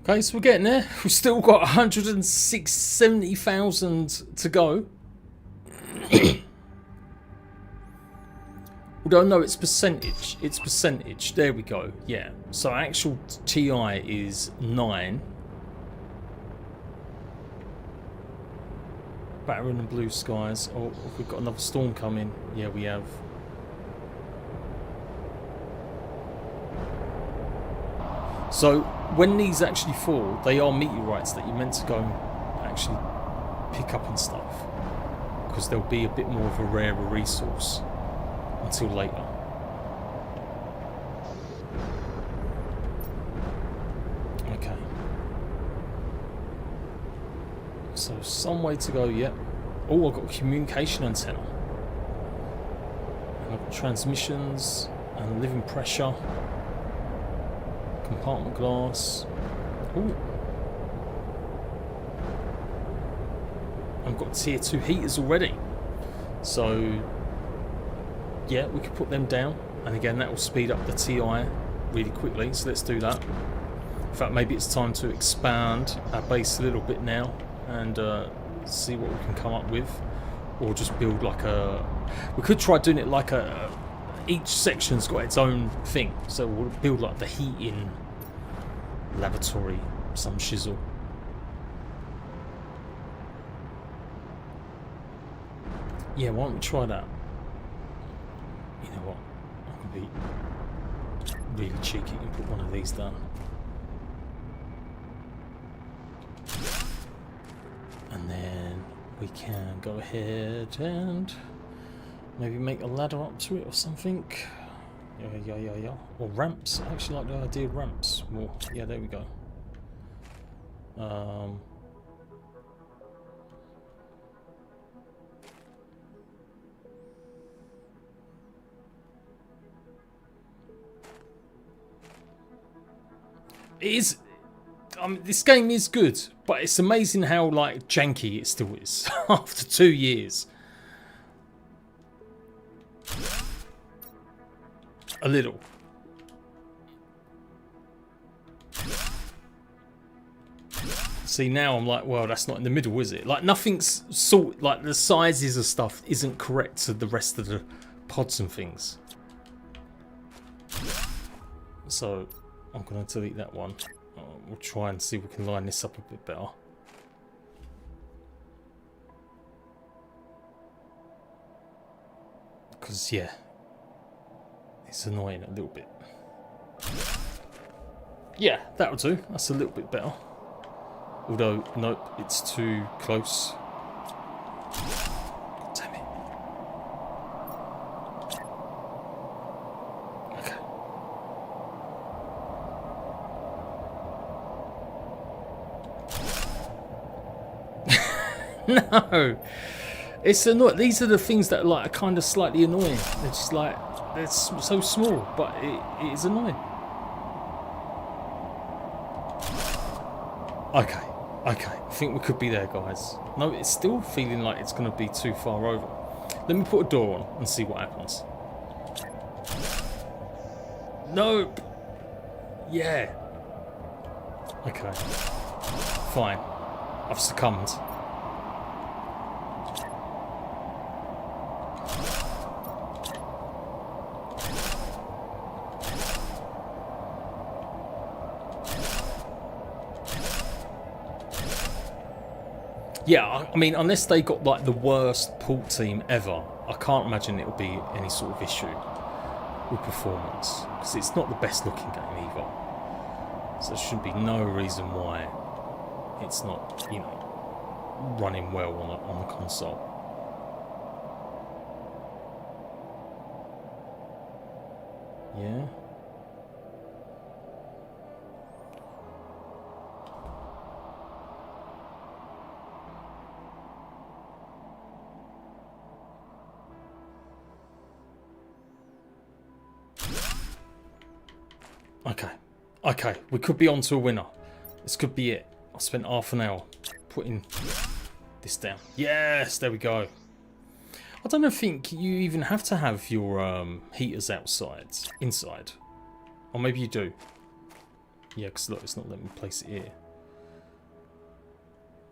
Okay, so we're getting there. We've still got 170,000 to go. Although no, it's percentage. It's percentage. There we go. Yeah. So actual TI is 9. Barren and blue skies. Oh, we've got another storm coming. Yeah, we have. So when these actually fall, they are meteorites that you're meant to go and actually pick up and stuff, because they'll be a bit more of a rarer resource until later. Okay. So some way to go yet. Oh, I've got a communication antenna. And I've got transmissions and living pressure. Compartment glass. Ooh. I've got tier 2 heaters already. So yeah, we could put them down. And again, that will speed up the TI really quickly. So let's do that. In fact, maybe it's time to expand our base a little bit now and see what we can come up with. or just build like a... We could try doing it like a... Each section's got its own thing, so we'll build like the heating laboratory, some shizzle. Yeah, why don't we try that? You know what? I could be really cheeky and put one of these down. And then we can go ahead and maybe make a ladder up to it or something. Yeah. Or ramps. I actually like the idea of ramps more. Yeah, there we go. It is... this game is good, but it's amazing how like janky it still is after 2 years. A little. See, now I'm like, well, that's not in the middle, is it? Like nothing's sort, like the sizes of stuff isn't correct to the rest of the pods and things. So I'm gonna delete that one. We'll try and see if we can line this up a bit better. Because, yeah, it's annoying a little bit. Yeah, that'll do. That's a little bit better. Although, nope, it's too close. God damn it. Okay. No, it's annoying. These are the things that like are kind of slightly annoying. They're just like they're so small, but it is annoying. Okay, I think we could be there, guys. No, it's still feeling like it's going to be too far over. Let me put a door on and see what happens. Nope. Yeah. Okay. Fine. I've succumbed. Yeah, I mean, unless they got like the worst port team ever, I can't imagine it'll be any sort of issue with performance. Because it's not the best looking game either. So there should be no reason why it's not, you know, running well on the console. Yeah. Okay, we could be on to a winner. This could be it. I spent half an hour putting this down. Yes, there we go. I don't think you even have to have your heaters inside. Or maybe you do. Yeah, because look, it's not letting me place it here.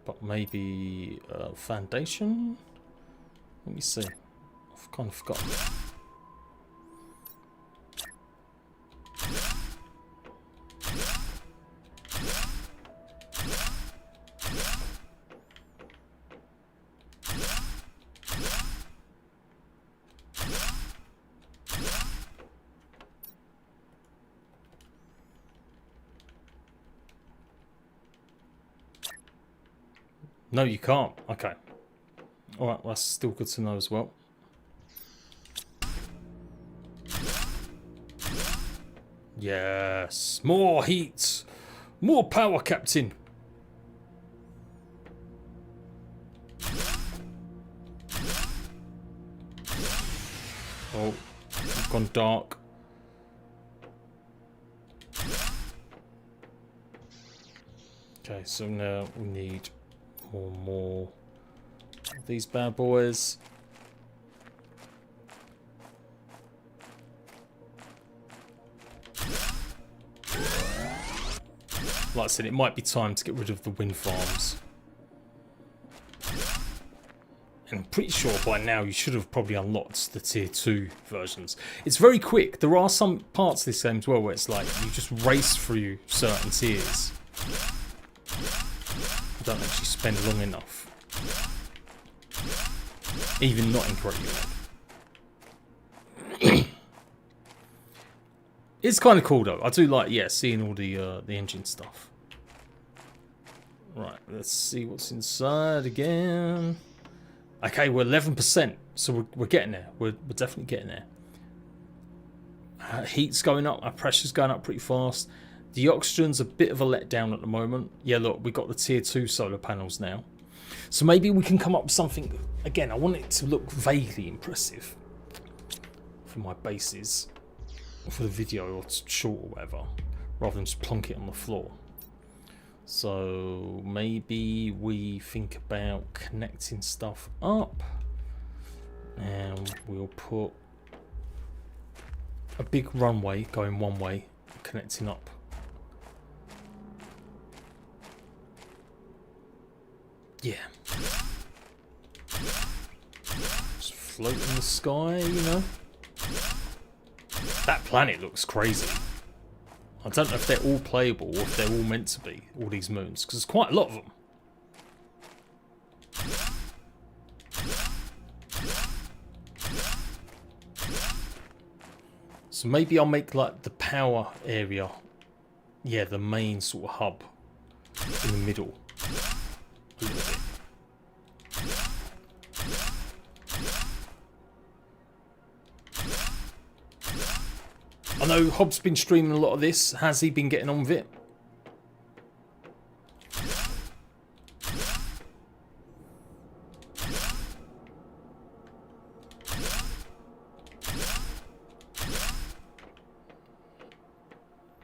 But maybe foundation? Let me see. I've kind of forgotten. No, you can't. Okay. Alright, well, that's still good to know as well. Yes. More heat. More power, Captain. Oh, it's gone dark. Okay, so now we need more of these bad boys. Like I said, it might be time to get rid of the wind farms And I'm pretty sure by now you should have probably unlocked the tier 2 versions. It's very quick. There are some parts of this game as well where it's like you just race through certain tiers. You don't actually spend long enough. Even not in creative mode. It's kind of cool though. I do like, yeah, seeing all the engine stuff. Right, let's see what's inside again. Okay, we're 11%, so we're getting there. We're definitely getting there. Heat's going up, our pressure's going up pretty fast. The oxygen's a bit of a letdown at the moment. Yeah, look, we've got the tier 2 solar panels now. So maybe we can come up with something. Again, I want it to look vaguely impressive for my bases, for the video or short or whatever, rather than just plonk it on the floor. So maybe we think about connecting stuff up, and we'll put a big runway going one way, connecting up. Yeah. Just float in the sky, you know. That planet looks crazy. I don't know if they're all playable or if they're all meant to be, all these moons, because there's quite a lot of them. So maybe I'll make like the power area, yeah, the main sort of hub in the middle. A little bit. I know Hobb's been streaming a lot of this. Has he been getting on with it?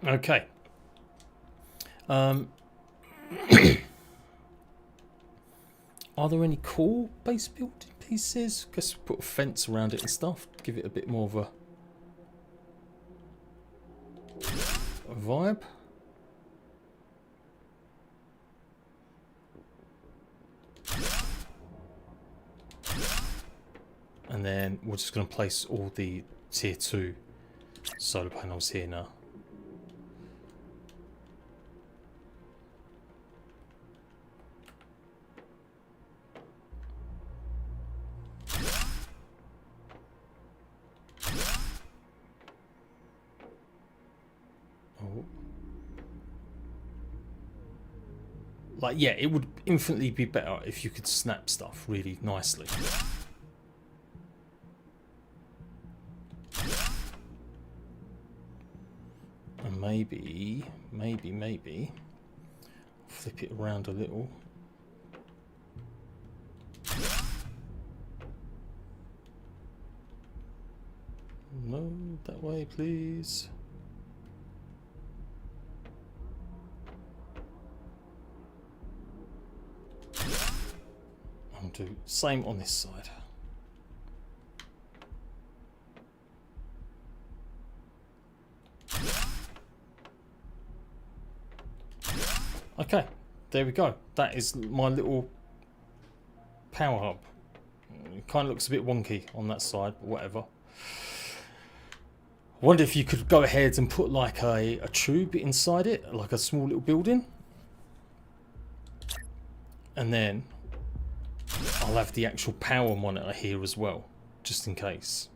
Okay. Are there any cool base building pieces? Guess we'll put a fence around it and stuff. Give it a bit more of a vibe. And then we're just going to place all the tier 2 solar panels here now. Like, yeah, it would infinitely be better if you could snap stuff really nicely. And maybe flip it around a little. No, that way, please. I'll do same on this side. Okay, there we go. That is my little power hub. It kind of looks a bit wonky on that side, but whatever. I wonder if you could go ahead and put like a tube inside it, like a small little building. And then I'll have the actual power monitor here as well, just in case.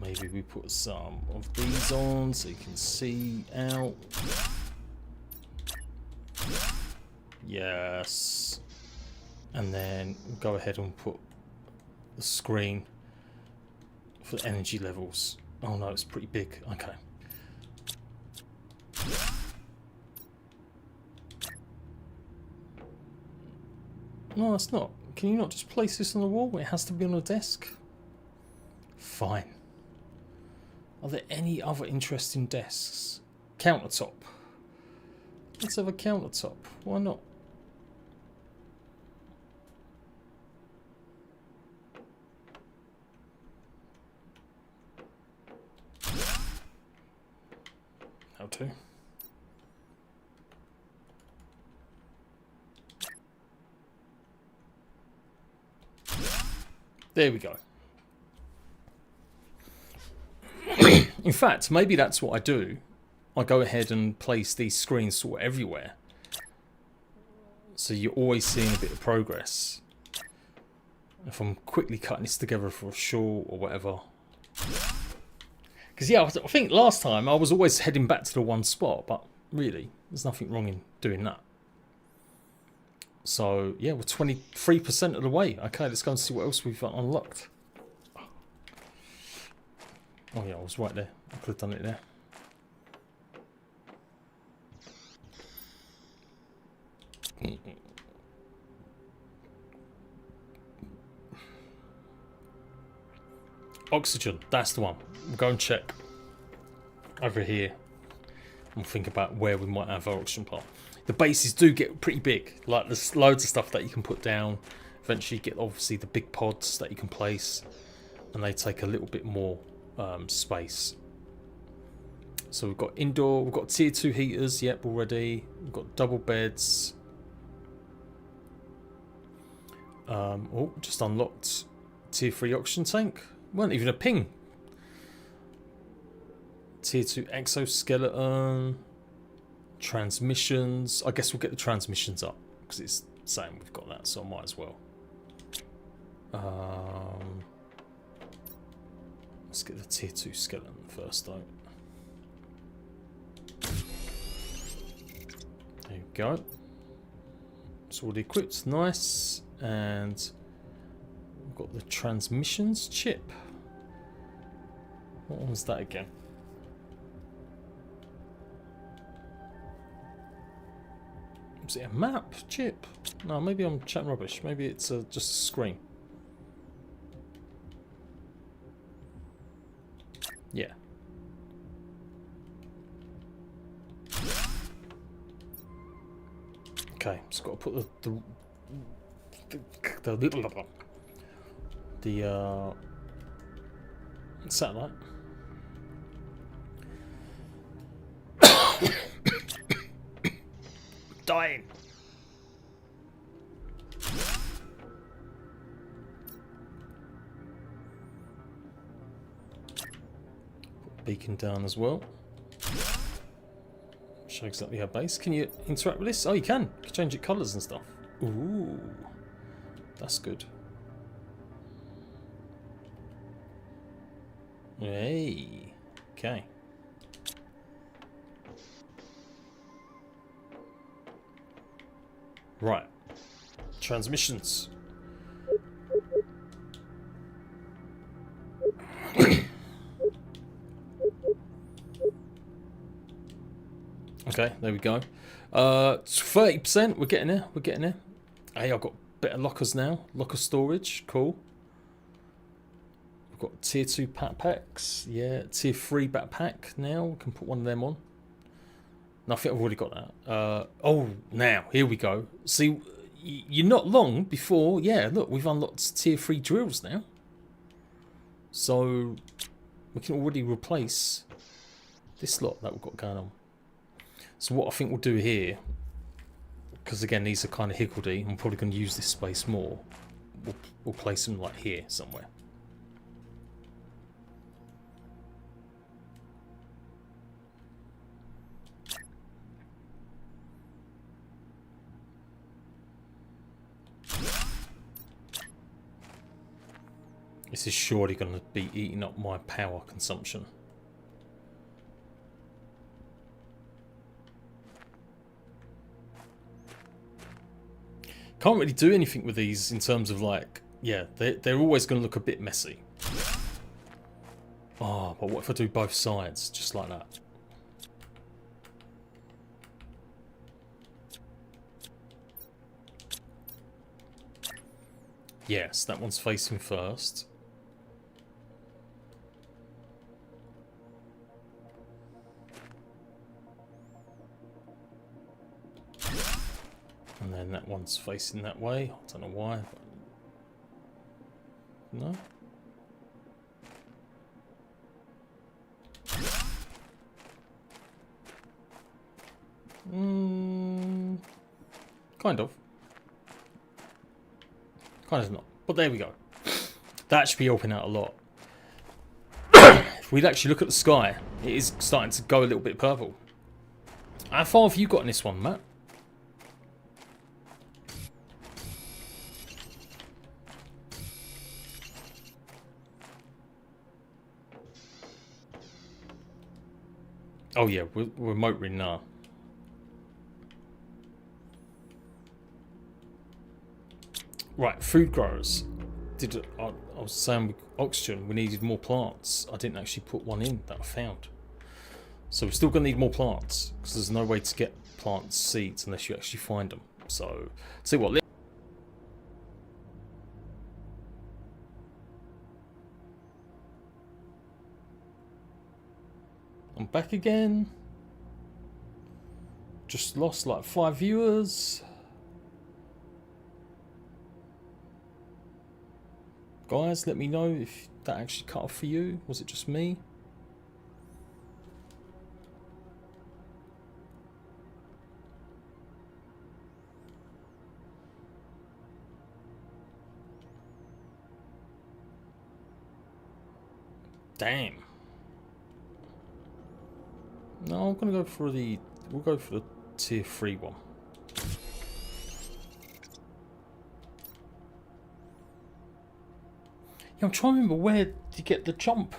Maybe we put some of these on so you can see out. Yes. And then we'll go ahead and put the screen for the energy levels. Oh no, it's pretty big. Okay. No, it's not. Can you not just place this on the wall? It has to be on a desk? Fine. Are there any other interesting desks? Countertop. Let's have a countertop. Why not? How to? There we go. In fact, maybe that's what I do. I go ahead and place these screens sort of everywhere. So you're always seeing a bit of progress. If I'm quickly cutting this together for a short or whatever. Because yeah, I think last time I was always heading back to the one spot, but really, there's nothing wrong in doing that. So yeah, we're 23% of the way. Okay, let's go and see what else we've unlocked. Oh yeah, I was right there. I could have done it there. Oxygen, that's the one. We'll go and check over here. We'll think about where we might have our oxygen plant. The bases do get pretty big. Like there's loads of stuff that you can put down. Eventually you get obviously the big pods that you can place. And they take a little bit more space. So we've got indoor, we've got tier 2 heaters, yep, already. We've got double beds. Oh, just unlocked tier 3 oxygen tank. Weren't even a ping. Tier 2 exoskeleton. Transmissions. I guess we'll get the transmissions up because it's saying we've got that, so I might as well. Let's get the tier 2 skeleton first though. There you go. It's already equipped, nice. And we've got the transmissions chip. What was that again? Was it a map chip? No, maybe I'm chatting rubbish. Maybe it's just a screen. Yeah. Okay, just got to put the satellite. Dying. Put beacon down as well. Show exactly how base. Can you interact with this? Oh, you can. You can change your colours and stuff. Ooh, that's good. Hey, okay. Right, transmissions. Okay, there we go. 30%. We're getting there. We're getting there. Hey, I've got better lockers now. Locker storage, cool. We've got tier 2 backpacks. Yeah, tier 3 backpack now. We can put one of them on. No, I think I've already got that. Oh, now, here we go. See, you're not long before... Yeah, look, we've unlocked tier 3 drills now. So, we can already replace this lot that we've got going on. So what I think we'll do here, because again, these are kind of higgledy, I'm probably going to use this space more. We'll place them like here somewhere. This is surely going to be eating up my power consumption. Can't really do anything with these in terms of like, yeah, they're always going to look a bit messy. Oh, but what if I do both sides, just like that? Yes, that one's facing first. And then that one's facing that way. I don't know why. But... no? Kind of. Kind of not. But there we go. That should be helping out a lot. If we'd actually look at the sky, it is starting to go a little bit purple. How far have you got in this one, Matt? Oh yeah, we're motoring now. Right, food growers. I was saying with oxygen we needed more plants. I didn't actually put one in that I found. So we're still going to need more plants, because there's no way to get plant seeds unless you actually find them. So, see what. I'm back again. Just lost like 5 viewers. Guys, let me know if that actually cut off for you. Was it just me? Damn. No, I'm gonna go for the. We'll go for the tier 3 one. Yeah, I'm trying to remember where you get the jump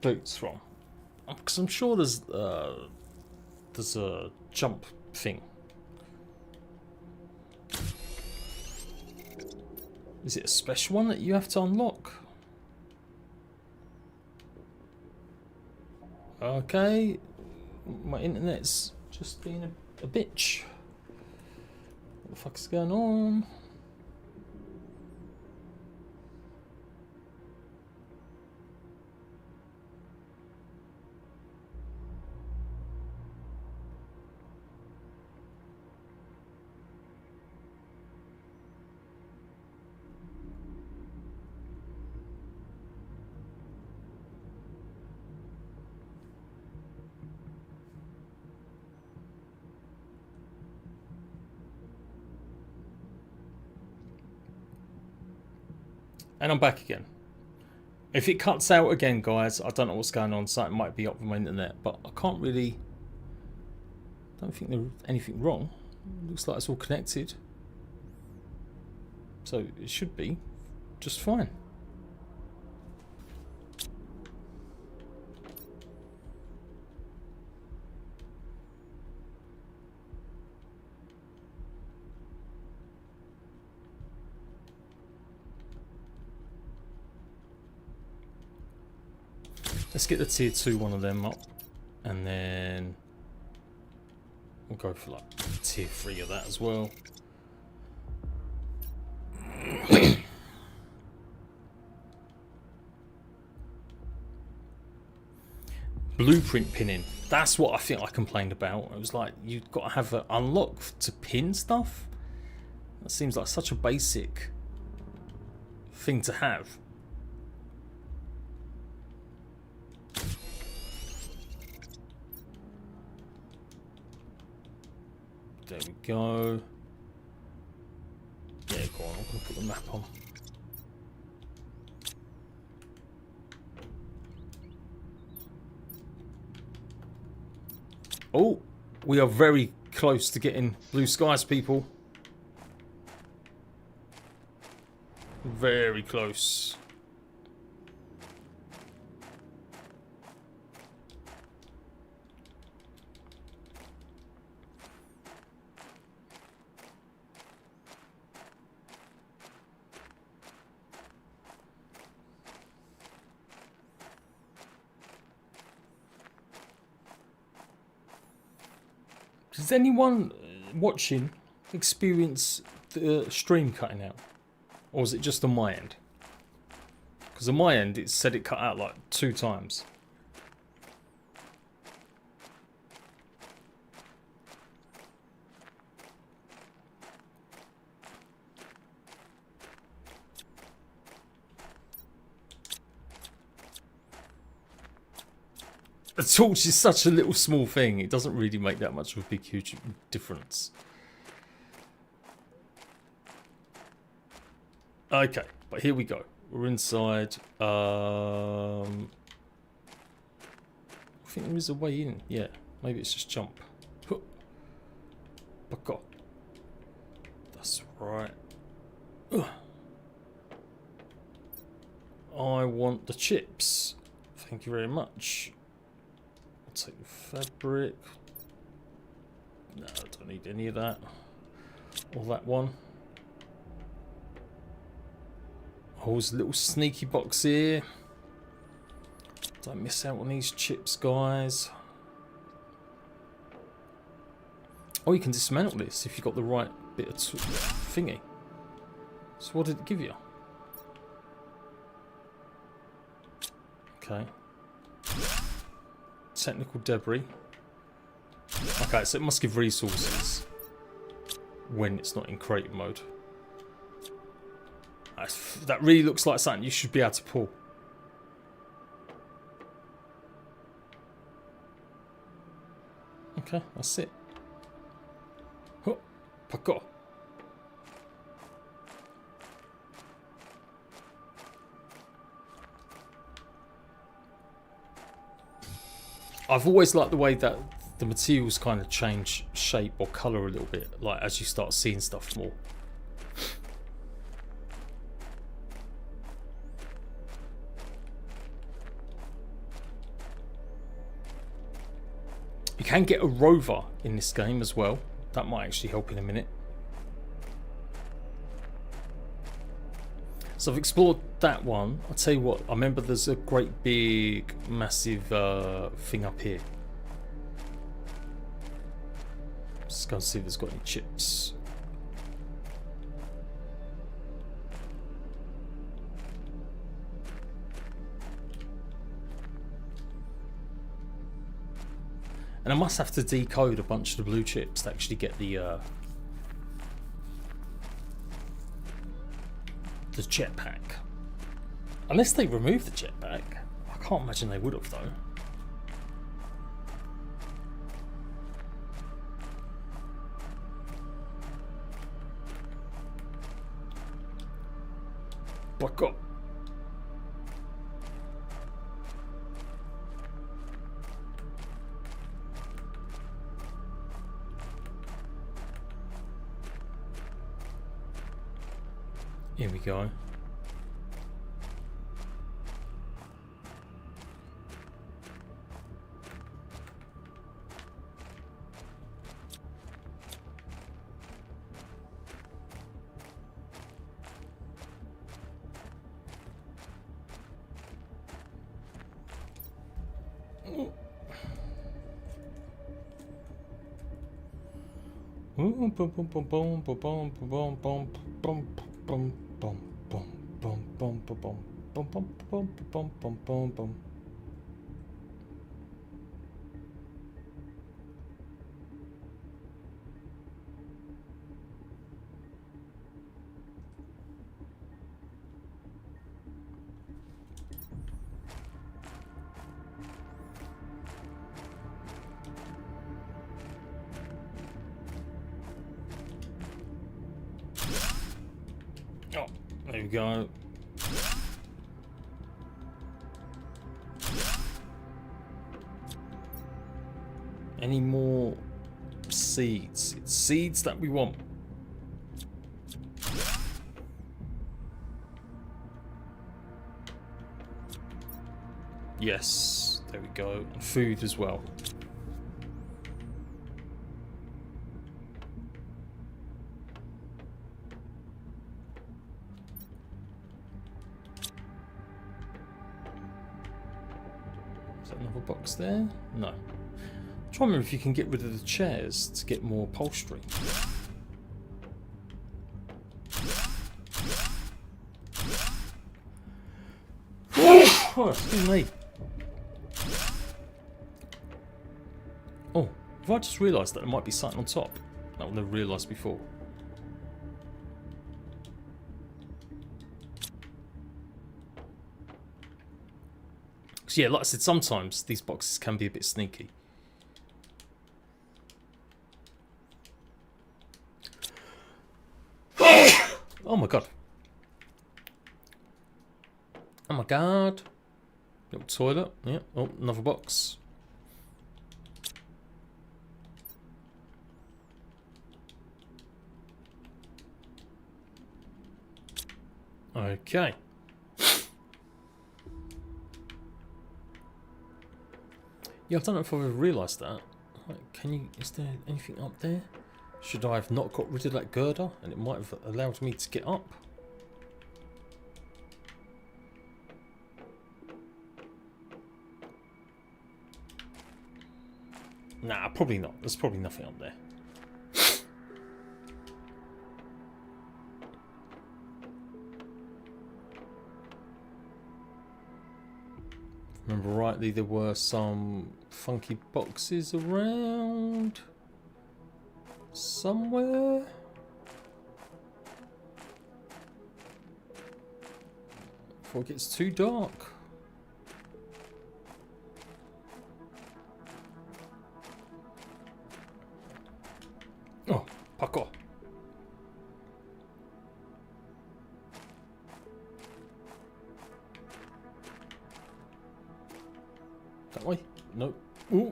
boots from, because I'm sure there's a jump thing. Is it a special one that you have to unlock? Okay, my internet's just being a bitch. What the fuck is going on? And I'm back again. If it cuts out again, guys, I don't know what's going on. Something might be up with my internet, but I can't really. Don't think there's anything wrong. Looks like it's all connected, so it should be just fine. Let's get the tier 2 one of them up, and then we'll go for like tier 3 of that as well. Blueprint pinning. That's what I think I complained about. It was like, you've got to have an unlock to pin stuff. That seems like such a basic thing to have. There we go. Yeah, go on. I'm going to put the map on. Oh, we are very close to getting blue skies, people. Very close. Does anyone watching experience the stream cutting out? Or is it just on my end? Because on my end it said it cut out like 2 times. A torch is such a little small thing, it doesn't really make that much of a big huge difference. Okay, but here we go. we're inside. I think there is a way in. Yeah, maybe it's just jump. Back up. That's right. Ugh. I want the chips. Thank you very much. I'll take the fabric. No, I don't need any of that. Or that one. Oh, there's a little sneaky box here. Don't miss out on these chips, guys. Oh, you can dismantle this if you've got the right bit of thingy. So what did it give you? Okay. Technical debris. Okay, so it must give resources when it's not in creative mode. That really looks like something you should be able to pull. Okay, that's it. Oh, Paco. I've always liked the way that the materials kind of change shape or colour a little bit, like as you start seeing stuff more. You can get a rover in this game as well. That might actually help in a minute. So I've explored that one. I'll tell you what, I remember there's a great big massive thing up here. Let's go and see if it's got any chips. And I must have to decode a bunch of the blue chips to actually get the jetpack. Unless they remove the jetpack. I can't imagine they would have though. Back up. Here we go. Oh, there we go. Any more seeds? It's seeds that we want. Yes, there we go. And food as well. Is that another box there? No. Try and remember if you can get rid of the chairs to get more upholstery. Oh, excuse me. Oh, have I just realised that there might be something on top that I've never realised before? So yeah, like I said, sometimes these boxes can be a bit sneaky. Oh my god. Oh my god. Little toilet. Yeah. Oh, another box. Okay. Yeah, I don't know if I've ever realised that. Like, can you? Is there anything up there? Should I have not got rid of that girder, and it might have allowed me to get up? Nah, probably not. There's probably nothing up there. Remember rightly, there were some funky boxes around somewhere. Before it gets too dark. Oh, parkour. That way? No. Ooh.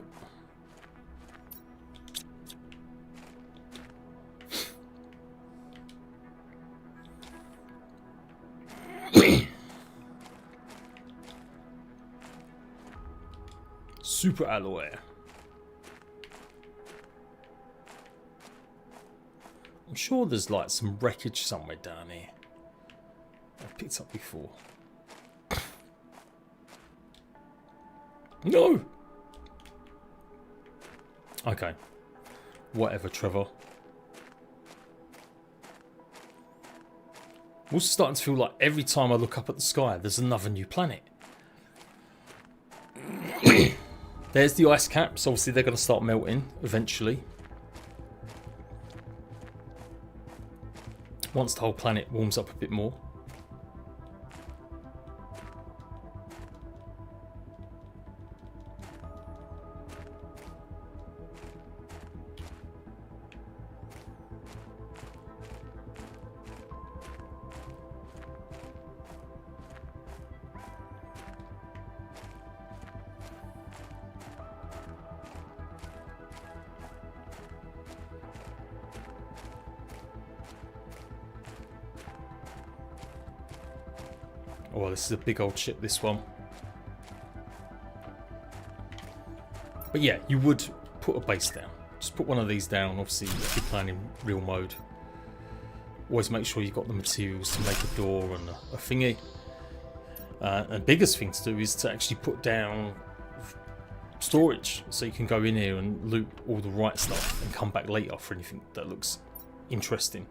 Super alloy. I'm sure there's like some wreckage somewhere down here I've picked up before. No! Okay. Whatever, Trevor. I'm also starting to feel like every time I look up at the sky, there's another new planet. There's the ice caps. Obviously, they're going to start melting eventually. Once the whole planet warms up a bit more. Oh, this is a big old ship, this one. But yeah, you would put a base down. Just put one of these down, obviously, if you're playing in real mode. Always make sure you've got the materials to make a door and a thingy. And the biggest thing to do is to actually put down storage, so you can go in here and loot all the right stuff and come back later for anything that looks interesting.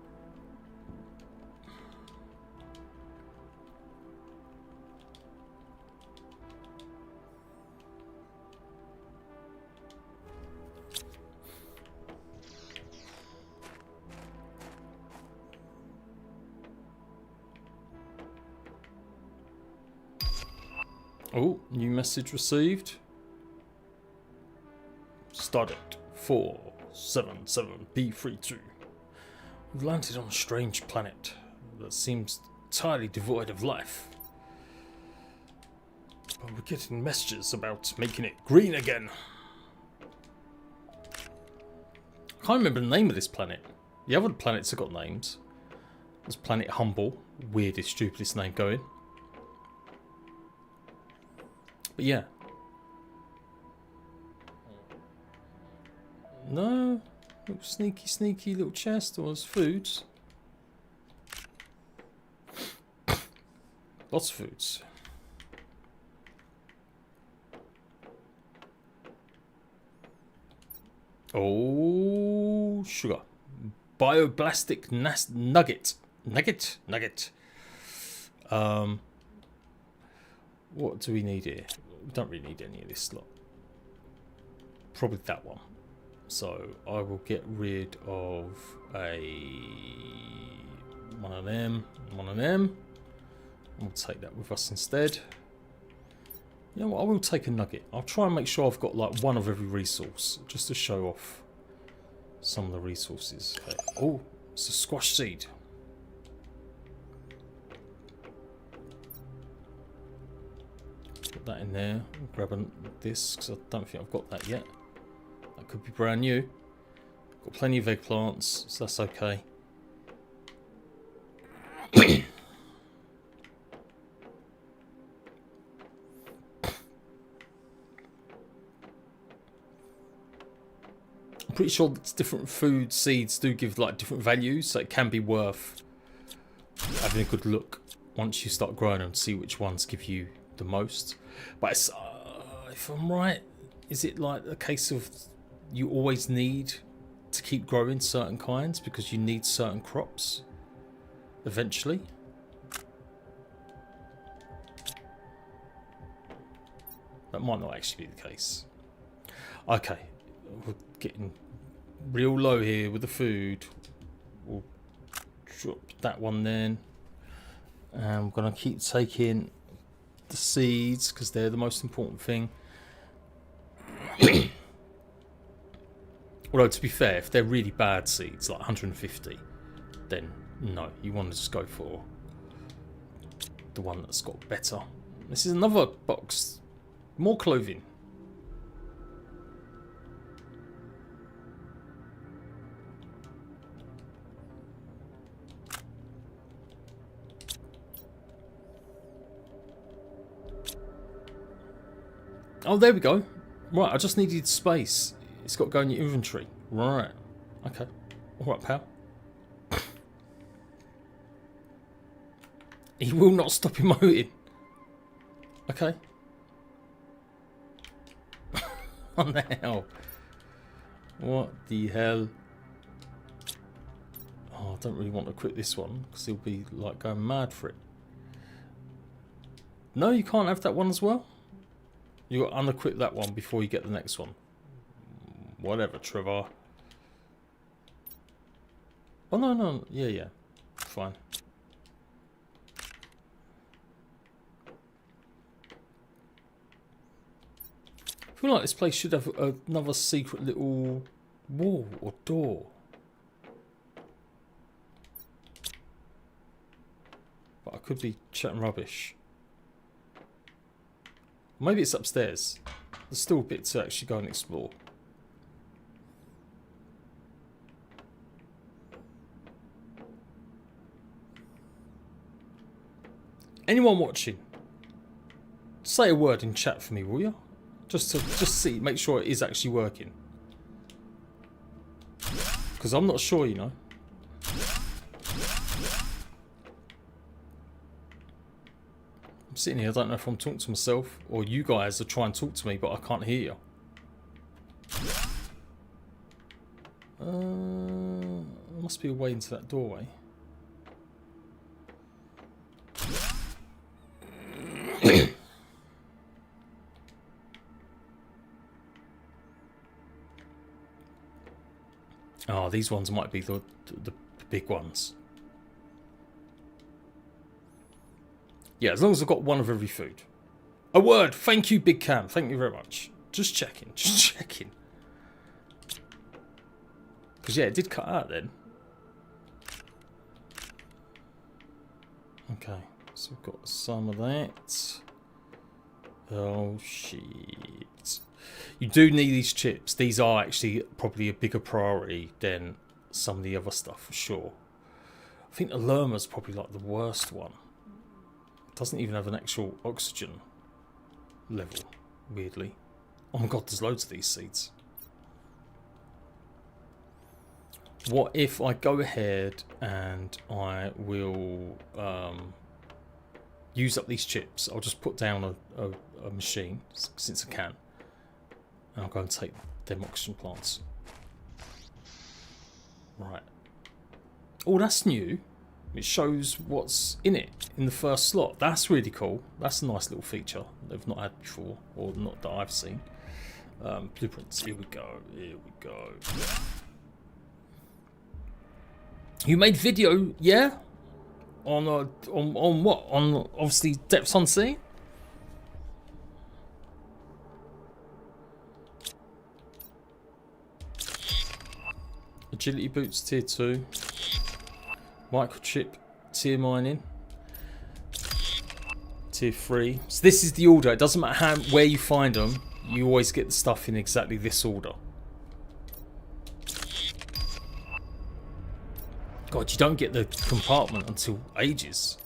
Oh, new message received. Started 477B32. We've landed on a strange planet that seems entirely devoid of life. But we're getting messages about making it green again. I can't remember the name of this planet. The other planets have got names. There's Planet Humble, weirdest, stupidest name going. But yeah. No. Little sneaky little chest. Or foods. Lots of foods. Oh, sugar. Bioblastic nugget. Nugget. What do we need here? We don't really need any of this lot. Probably that one. So I will get rid of one of them. We'll take that with us instead. You know what? I will take a nugget. I'll try and make sure I've got like one of every resource, just to show off some of the resources. Okay. Oh, it's a squash seed. that in there. Grab this because I don't think I've got that yet. That could be brand new. Got plenty of eggplants, so that's okay. I'm pretty sure that different food seeds do give like different values, so it can be worth having a good look once you start growing them to see which ones give you the most. But it's, if I'm right, is it like a case of you always need to keep growing certain kinds because you need certain crops eventually? That might not actually be the case. Okay, we're getting real low here with the food. We'll drop that one then. And I'm going to keep taking the seeds because they're the most important thing. Although, to be fair, if they're really bad seeds, like 150, then no, you want to just go for the one that's got better. This is another box. More clothing. Oh, there we go. Right, I just needed space. It's got to go in your inventory. Right. Okay. Alright, pal. He will not stop emoting. Okay. What the hell? What the hell? Oh, I don't really want to quit this one because he'll be like going mad for it. No, you can't have that one as well. You got to unequip that one before you get the next one. Whatever, Trevor. Oh no, no, yeah, fine. I feel like this place should have another secret little wall or door. But I could be chatting rubbish. Maybe it's upstairs. There's still a bit to actually go and explore. Anyone watching? Say a word in chat for me, will you? Just see, make sure it is actually working. Because I'm not sure, you know. I'm sitting here, I don't know if I'm talking to myself or you guys are trying to talk to me, but I can't hear you. There must be a way into that doorway. Oh, these ones might be the big ones. Yeah, as long as I've got one of every food. A word! Thank you, Big Cam. Thank you very much. Just checking. Just checking. Because, yeah, it did cut out then. Okay. So we've got some of that. Oh, shit. You do need these chips. These are actually probably a bigger priority than some of the other stuff, for sure. I think the llama's probably like the worst one. It doesn't even have an actual oxygen level, weirdly. Oh my god, there's loads of these seeds. What if I go ahead and I will use up these chips? I'll just put down a machine, since I can. And I'll go and take them oxygen plants. Right. Oh, that's new. It shows what's in it in the first slot. That's really cool. That's a nice little feature they've not had before, or not that I've seen. Blueprints. Here we go. Here we go. You made video, yeah? On what? On obviously Depths Unseen. Agility boots tier 2. Microchip tier mining. Tier 3. So this is the order. It doesn't matter where you find them. You always get the stuff in exactly this order. God, you don't get the compartment until ages.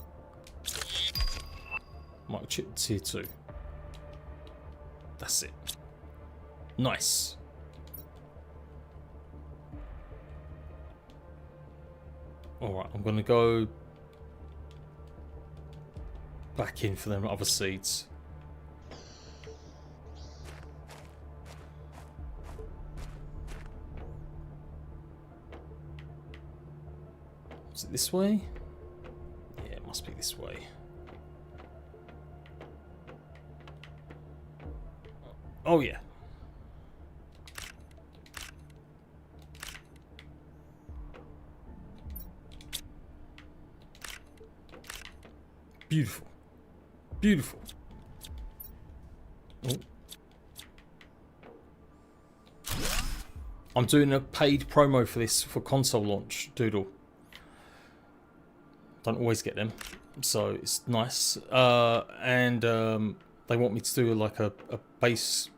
Microchip Tier 2. That's it. Nice. Alright, I'm going to go back in for them other seeds. Is it this way? Yeah, it must be this way. Oh yeah. Beautiful. Beautiful. Oh. I'm doing a paid promo for this for console launch, Doodle. Don't always get them, so it's nice. And they want me to do like a base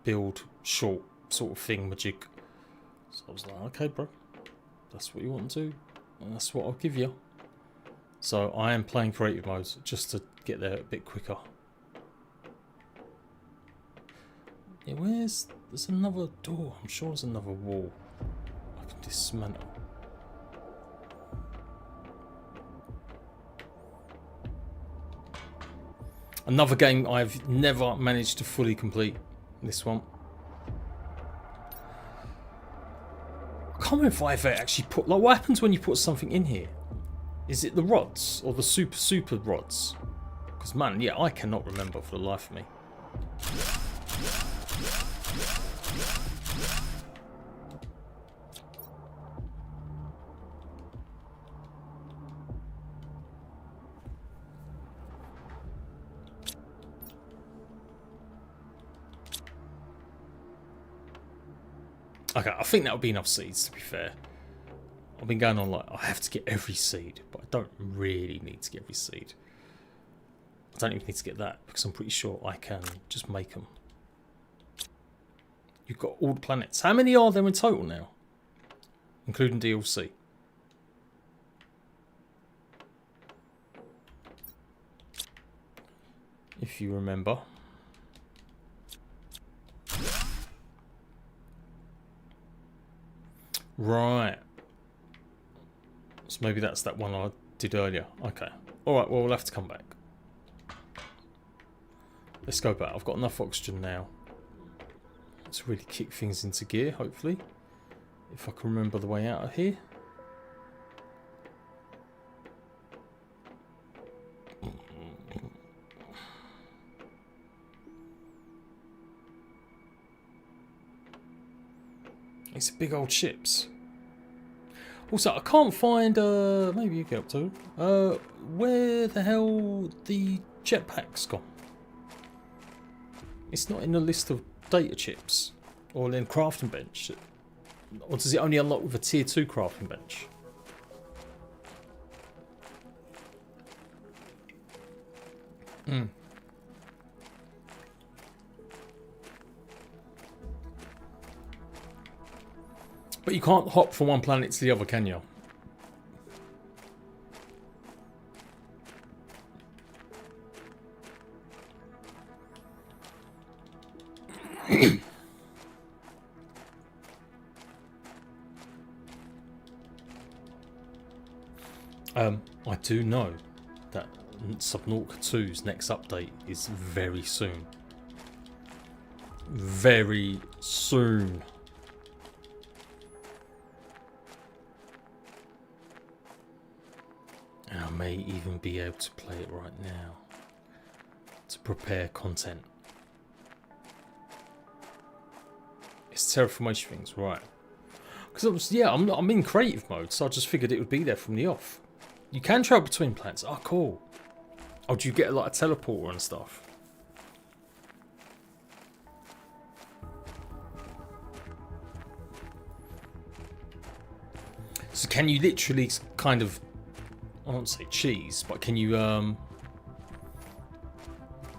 build short sort of thing, magic. So I was like, okay, bro, that's what you want to do, and that's what I'll give you. So I am playing creative modes just to get there a bit quicker. Yeah, there's another door. I'm sure there's another wall I can dismantle. Another game I've never managed to fully complete. This one. I can't remember if I've actually put... Like, what happens when you put something in here? Is it the rods? Or the super rods? Because, man, yeah, I cannot remember for the life of me. Okay, I think that would be enough seeds, to be fair. I've been going on like, I have to get every seed, but I don't really need to get every seed. I don't even need to get that, because I'm pretty sure I can just make them. You've got all the planets. How many are there in total now? Including DLC. If you remember. Right. So maybe that's that one I did earlier. Okay. Alright, well, we'll have to come back. Let's go back. I've got enough oxygen now to really kick things into gear, hopefully. If I can remember the way out of here. It's big old ships. Also, I can't find, maybe you get up to, where the hell the jetpack's gone. It's not in the list of data chips or in crafting bench. Or does it only unlock with a tier 2 crafting bench? Hmm. But you can't hop from one planet to the other, can you? I do know that Subnautica 2's next update is very soon. Very soon. And I may even be able to play it right now to prepare content. It's terraformation things, right? Because yeah, I'm in creative mode, so I just figured it would be there from the off. You can travel between planets. Oh, cool. Oh, do you get like a teleporter and stuff? So can you literally kind of, I won't say cheese, but can you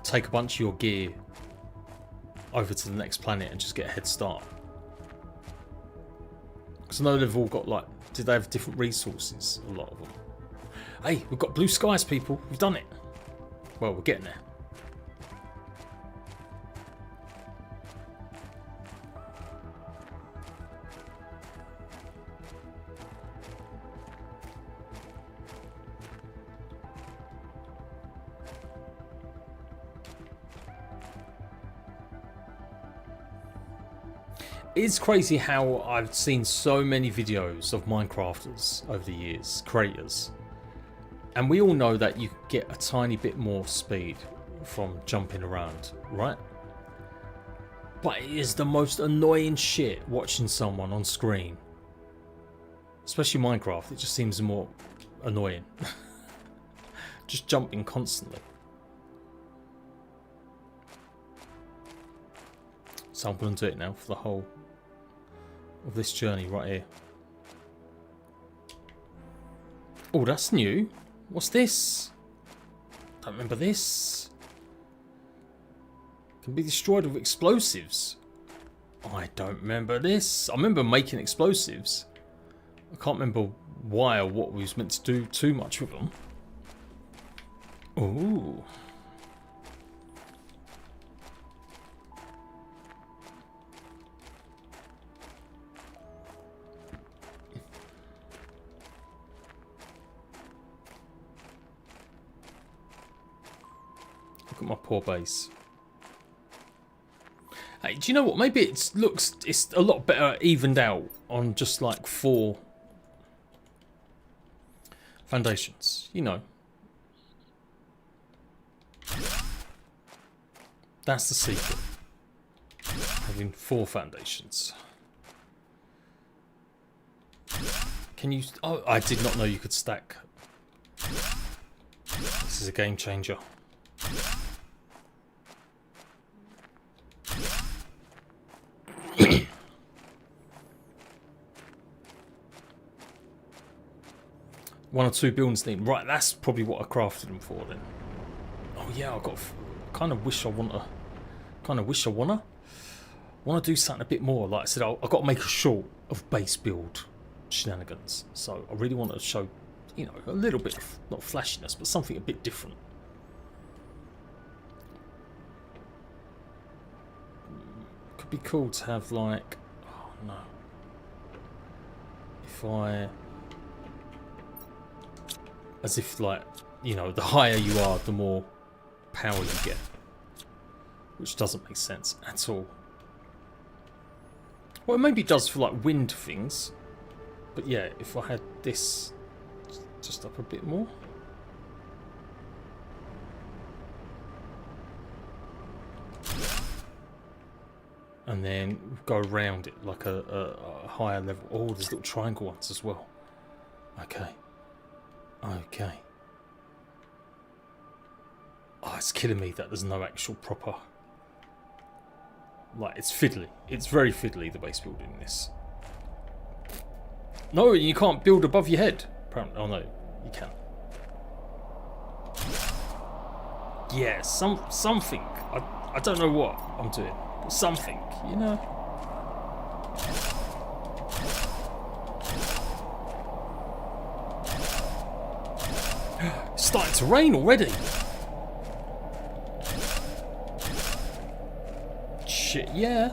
take a bunch of your gear over to the next planet and just get a head start. Because I know they've all got like, did they have different resources? A lot of them. Hey, we've got blue skies, people. We've done it. Well, we're getting there. It's crazy how I've seen so many videos of Minecrafters over the years, creators, and we all know that you get a tiny bit more speed from jumping around, right? But it is the most annoying shit watching someone on screen, especially Minecraft. It just seems more annoying. Just jumping constantly. So I'm going to do it now for the whole of this journey right here. Oh, that's new. What's this? Don't remember this. Can be destroyed with explosives. I don't remember this. I remember making explosives. I can't remember why or what we was meant to do too much with them. Ooh. Look at my poor base. Hey, do you know what? Maybe it's a lot better evened out on just like 4 foundations. You know. That's the secret. Having 4 foundations. Can you... Oh, I did not know you could stack. This is a game changer. One or 2 buildings needed. Right, that's probably what I crafted them for then. Oh yeah, I kind of wish I wanna do something a bit more. Like I said, I've got to make a short of base build shenanigans. So I really want to show, you know, a little bit of, not flashiness, but something a bit different. Could be cool to have like, oh no, if I, as if like, you know, the higher you are, the more power you get, which doesn't make sense at all. Well, maybe it does for like wind things, but yeah, if I had this just up a bit more. And then go around it like a higher level. Oh, there's little triangle ones as well. Okay. Okay. Oh, it's killing me that there's no actual proper... Like, it's fiddly. It's very fiddly, the base building in this. No, you can't build above your head. Apparently. Oh, no. You can. Yeah, something. I don't know what I'm doing. But something, you know. It's starting to rain already. Shit, yeah.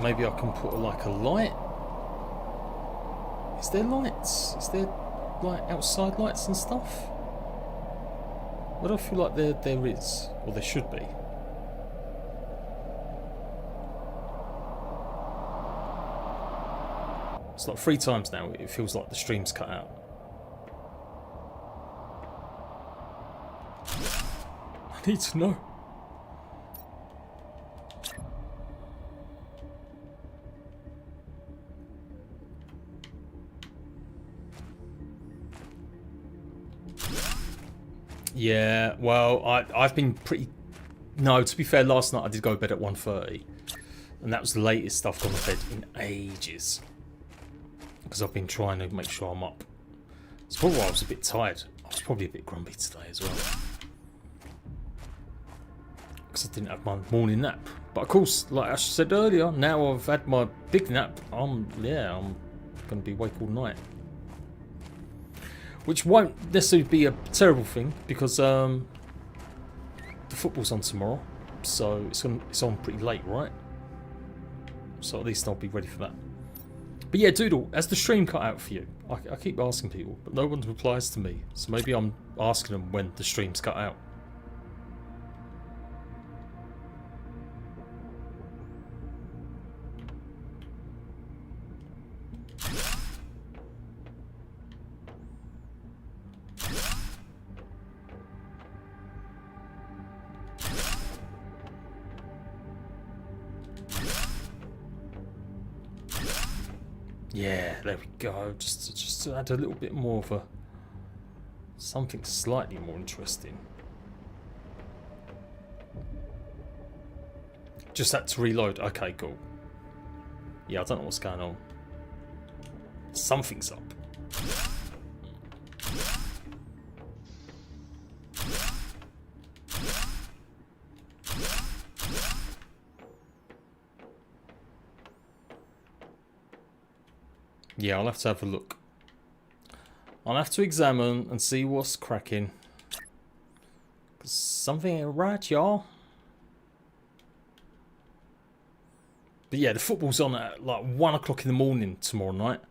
Maybe I can put like a light. Is there lights? Is there like outside lights and stuff? What do I feel like there is, or there should be? It's like 3 times now. It feels like the stream's cut out. I need to know. Yeah, well, I've been pretty... No, to be fair, last night I did go to bed at 1:30. And that was the latest I've gone to bed in ages. because I've been trying to make sure I'm up. It's probably why I was a bit tired. I was probably a bit grumpy today as well, because I didn't have my morning nap. But of course, like I said earlier, now I've had my big nap, I'm going to be awake all night. Which won't necessarily be a terrible thing, because the football's on tomorrow, so it's on pretty late, right? So at least I'll be ready for that. But yeah, Doodle, has the stream cut out for you? I keep asking people, but no one replies to me. So maybe I'm asking them when the stream's cut out. Yeah, there we go. Just to add a little bit more of something slightly more interesting. Just had to reload. Okay, cool. Yeah, I don't know what's going on. Something's up. Yeah, I'll have to have a look. I'll have to examine and see what's cracking. 'Cause something ain't right, y'all. But yeah, the football's on at like 1 o'clock in the morning tomorrow night.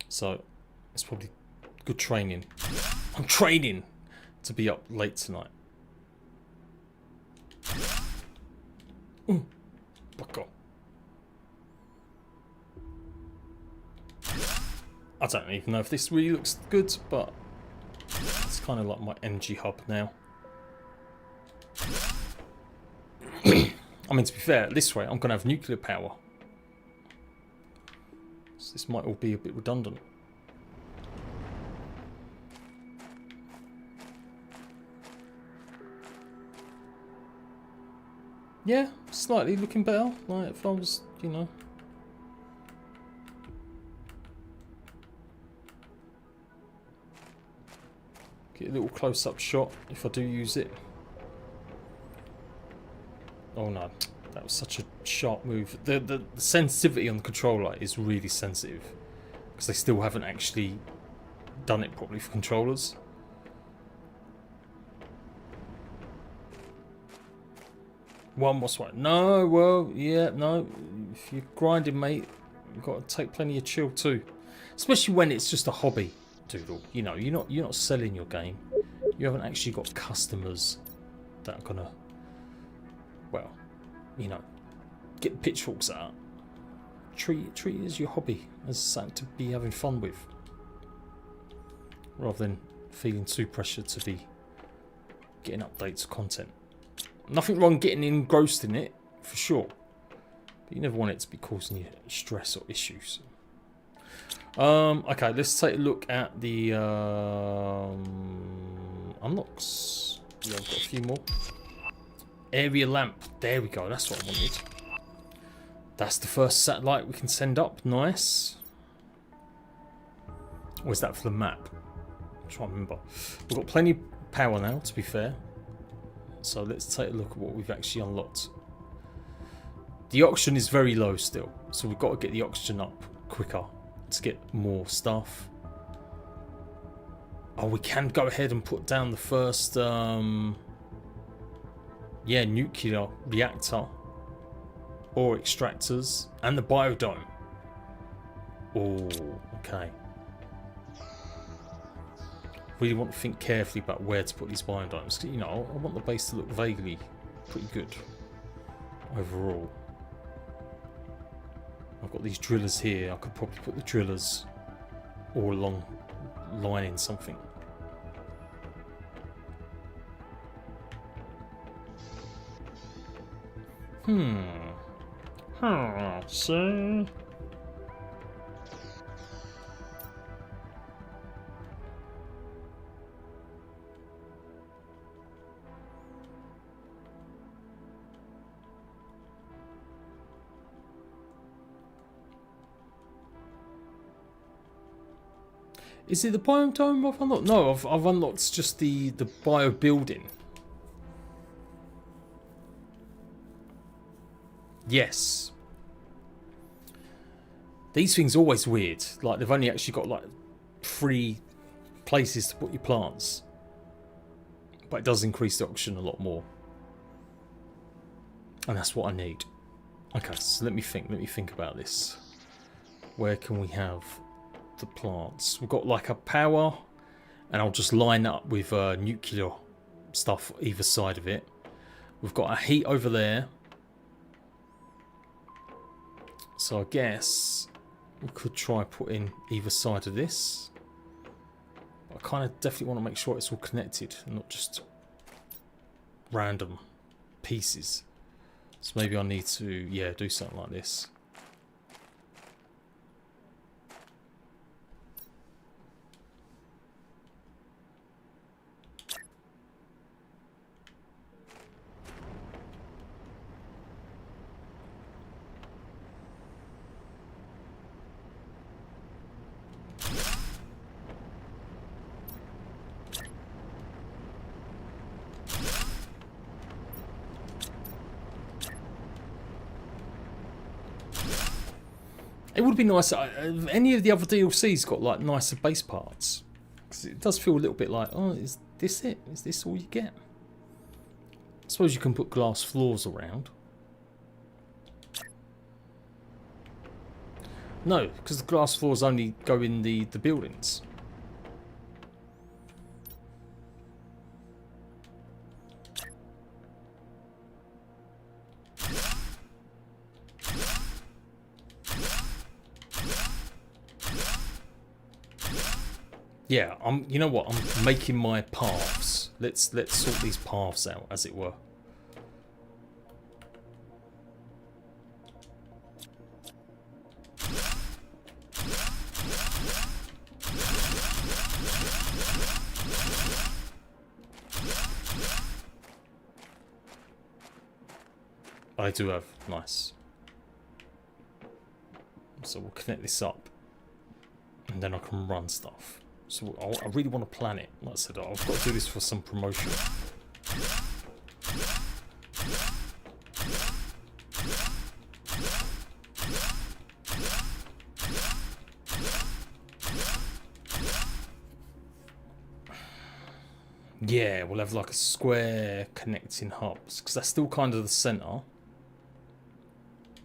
So it's probably good training. I'm training to be up late tonight. Fuck off. I don't even know if this really looks good, but it's kind of like my energy hub now. I mean, to be fair, at this rate, I'm going to have nuclear power. So this might all be a bit redundant. Yeah, slightly looking better. Like if I was, you know. Get a little close-up shot if I do use it. Oh no, that was such a sharp move. The sensitivity on the controller is really sensitive, because they still haven't actually done it properly for controllers. One was right. No, well, yeah, no. If you're grinding, mate, you've got to take plenty of chill too. Especially when it's just a hobby, Doodle. You know, you're not selling your game. You haven't actually got customers that are gonna, well, you know, get the pitchforks out. Treat it as your hobby, as something to be having fun with, rather than feeling too pressured to be getting updates of content. Nothing wrong getting engrossed in it, for sure. But you never want it to be causing you stress or issues. Okay, let's take a look at the unlocks. Yeah, I've got a few more. Area lamp. There we go. That's what I wanted. That's the first satellite we can send up. Nice. Or is that for the map? I'm trying to remember. We've got plenty of power now, to be fair. So let's take a look at what we've actually unlocked. The oxygen is very low still, so we've got to get the oxygen up quicker to get more stuff. Oh, we can go ahead and put down the first yeah, nuclear reactor or extractors and the biodome. Oh, okay. Really want to think carefully about where to put these biodomes. You know, I want the base to look vaguely pretty good overall. I've got these drillers here. I could probably put the drillers all along lining something. So Is it the biome dome I've unlocked? No, I've unlocked just the bio building. Yes. These things are always weird. Like they've only actually got like 3 places to put your plants, but it does increase the oxygen a lot more, and that's what I need. Okay, so let me think about this. Where can we have the plants? We've got like a power, and I'll just line up with nuclear stuff either side of it. We've got a heat over there, so I guess we could try putting either side of this. I kind of definitely want to make sure it's all connected and not just random pieces. So maybe I need to, yeah, do something like this. It would be nice. Any of the other DLCs got like nicer base parts, because it does feel a little bit like, oh, is this it? Is this all you get? I suppose you can put glass floors around. No, because the glass floors only go in the buildings. Yeah, you know what? I'm making my paths. Let's sort these paths out, as it were. I do have, nice. So we'll connect this up, and then I can run stuff. So I really want to plan it. Like I said, I've got to do this for some promotion. Yeah, we'll have like a square connecting hubs, because that's still kind of the center.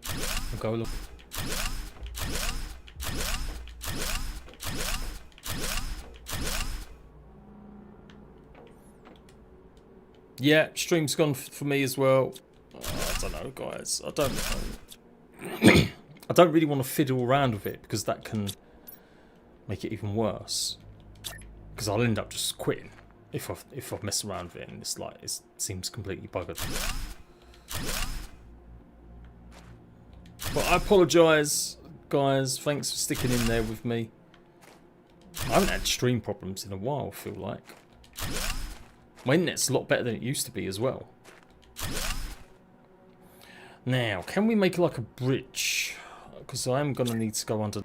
I'll go look. Yeah, stream's gone for me as well. I don't know, guys. I don't know. I don't really want to fiddle around with it, because that can make it even worse. Because I'll end up just quitting if I mess around with it, and it's like it seems completely buggered. But I apologise, guys. Thanks for sticking in there with me. I haven't had stream problems in a while, I feel like. My internet's a lot better than it used to be as well. Now, can we make like a bridge? Because I am going to need to go under...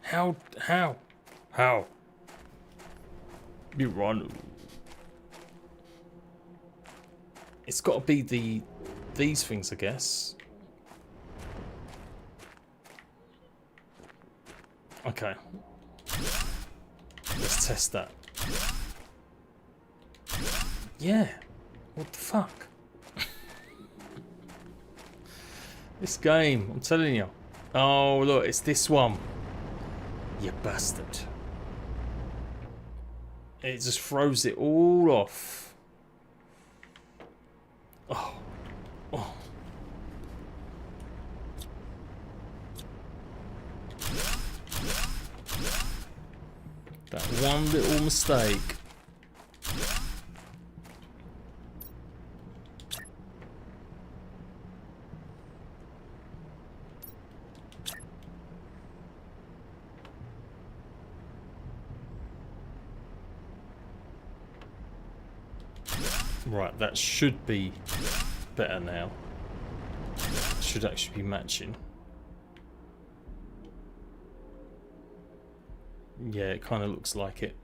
How? You run. It's got to be these things, I guess. Okay. Let's test that. Yeah. What the fuck? This game, I'm telling you. Oh, look, it's this one. You bastard. It just throws it all off. Oh. Oh. That one little mistake. Right, that should be better now. Should actually be matching. Yeah, it kind of looks like it.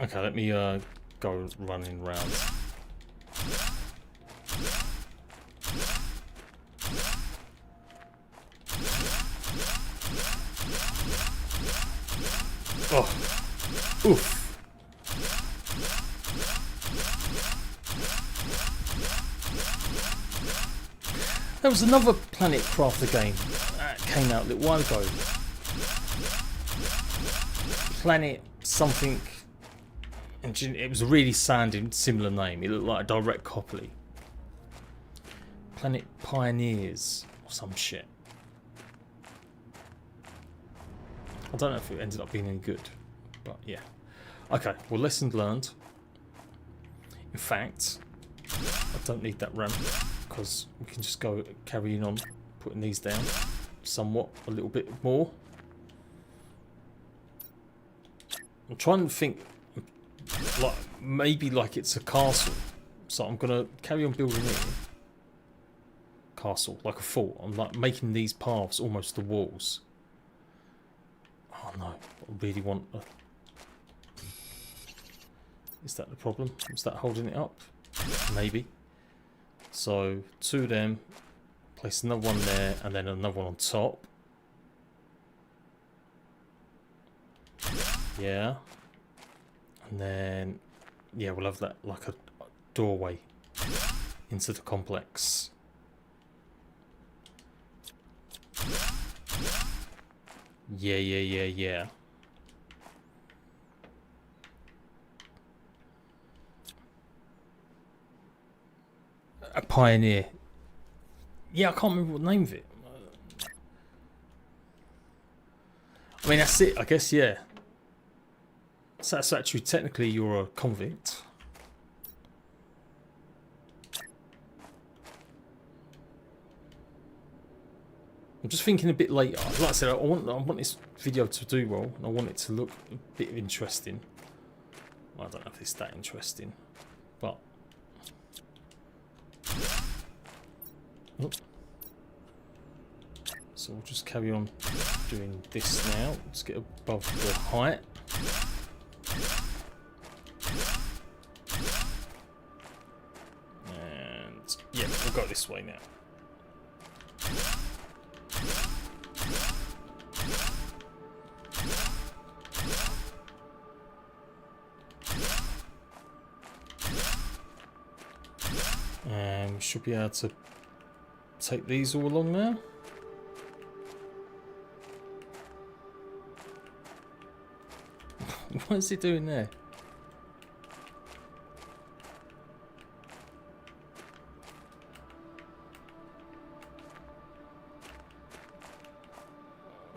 Okay, let me go running round. Oh, oof. There was another Planet Crafter game that came out a little while ago. Planet something. It was a really sounding similar name. It looked like a direct copy. Planet Pioneers or some shit. I don't know if it ended up being any good, but yeah. Okay, well, lesson learned. In fact, I don't need that ramp because we can just go carrying on putting these down somewhat, a little bit more. I'm trying to think. Like maybe like it's a castle, so I'm gonna carry on building it. Castle like a fort. I'm like making these paths almost the walls. Oh no! I really want. Is that the problem? Is that holding it up? Maybe. So 2 of them. Place another one there, and then another one on top. Yeah. And then, yeah, we'll have that like a doorway into the complex. Yeah. A pioneer. Yeah, I can't remember what the name of it. I mean, that's it, I guess, yeah. So that's actually technically you're a convict. I'm just thinking a bit later. Like I said, I want this video to do well, and I want it to look a bit interesting. Well, I don't know if it's that interesting, but so we'll just carry on doing this now. Let's get above the height. And yeah, we'll go this way now. And we should be able to take these all along now. What is he doing there?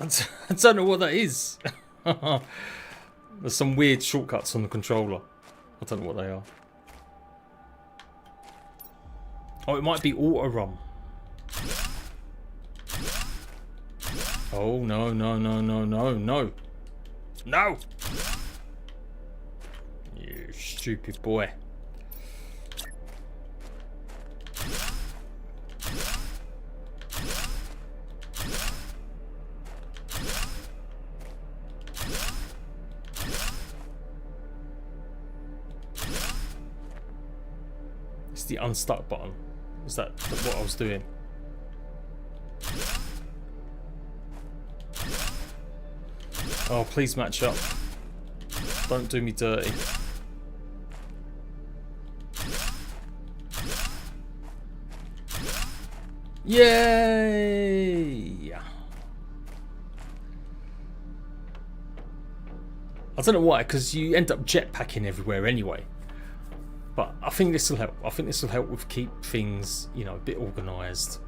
I don't know what that is. There's some weird shortcuts on the controller. I don't know what they are. Oh, it might be auto run. Oh, no. No! You stupid boy. It's the unstuck button. Is that what I was doing? Oh, please match up. Don't do me dirty. Yay! I don't know why, because you end up jetpacking everywhere anyway. But I think this will help. I think this will help with keep things, you know, a bit organised.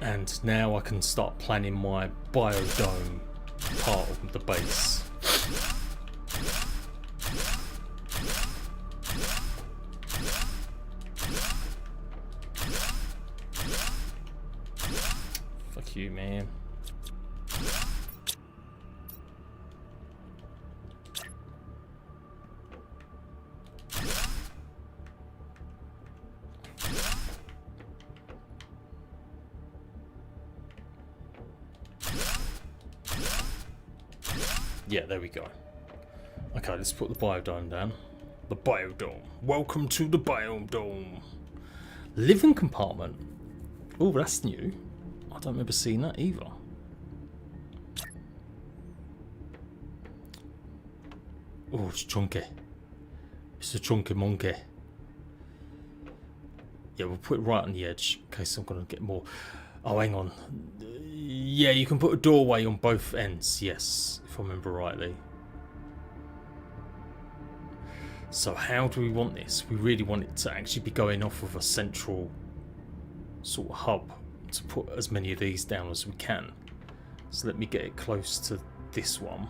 And now I can start planning my biodome part of the base. Fuck you, man. Yeah, there we go. Okay, let's put the biodome down. The biodome. Welcome to the biome dome. Living compartment. Oh, that's new. I don't remember seeing that either. Oh, it's chunky. It's a chunky monkey. Yeah, we'll put it right on the edge in case I'm going to get more. Oh, hang on. Yeah, you can put a doorway on both ends. Yes, if I remember rightly. So how do we want this? We really want it to actually be going off of a central sort of hub to put as many of these down as we can. So let me get it close to this one.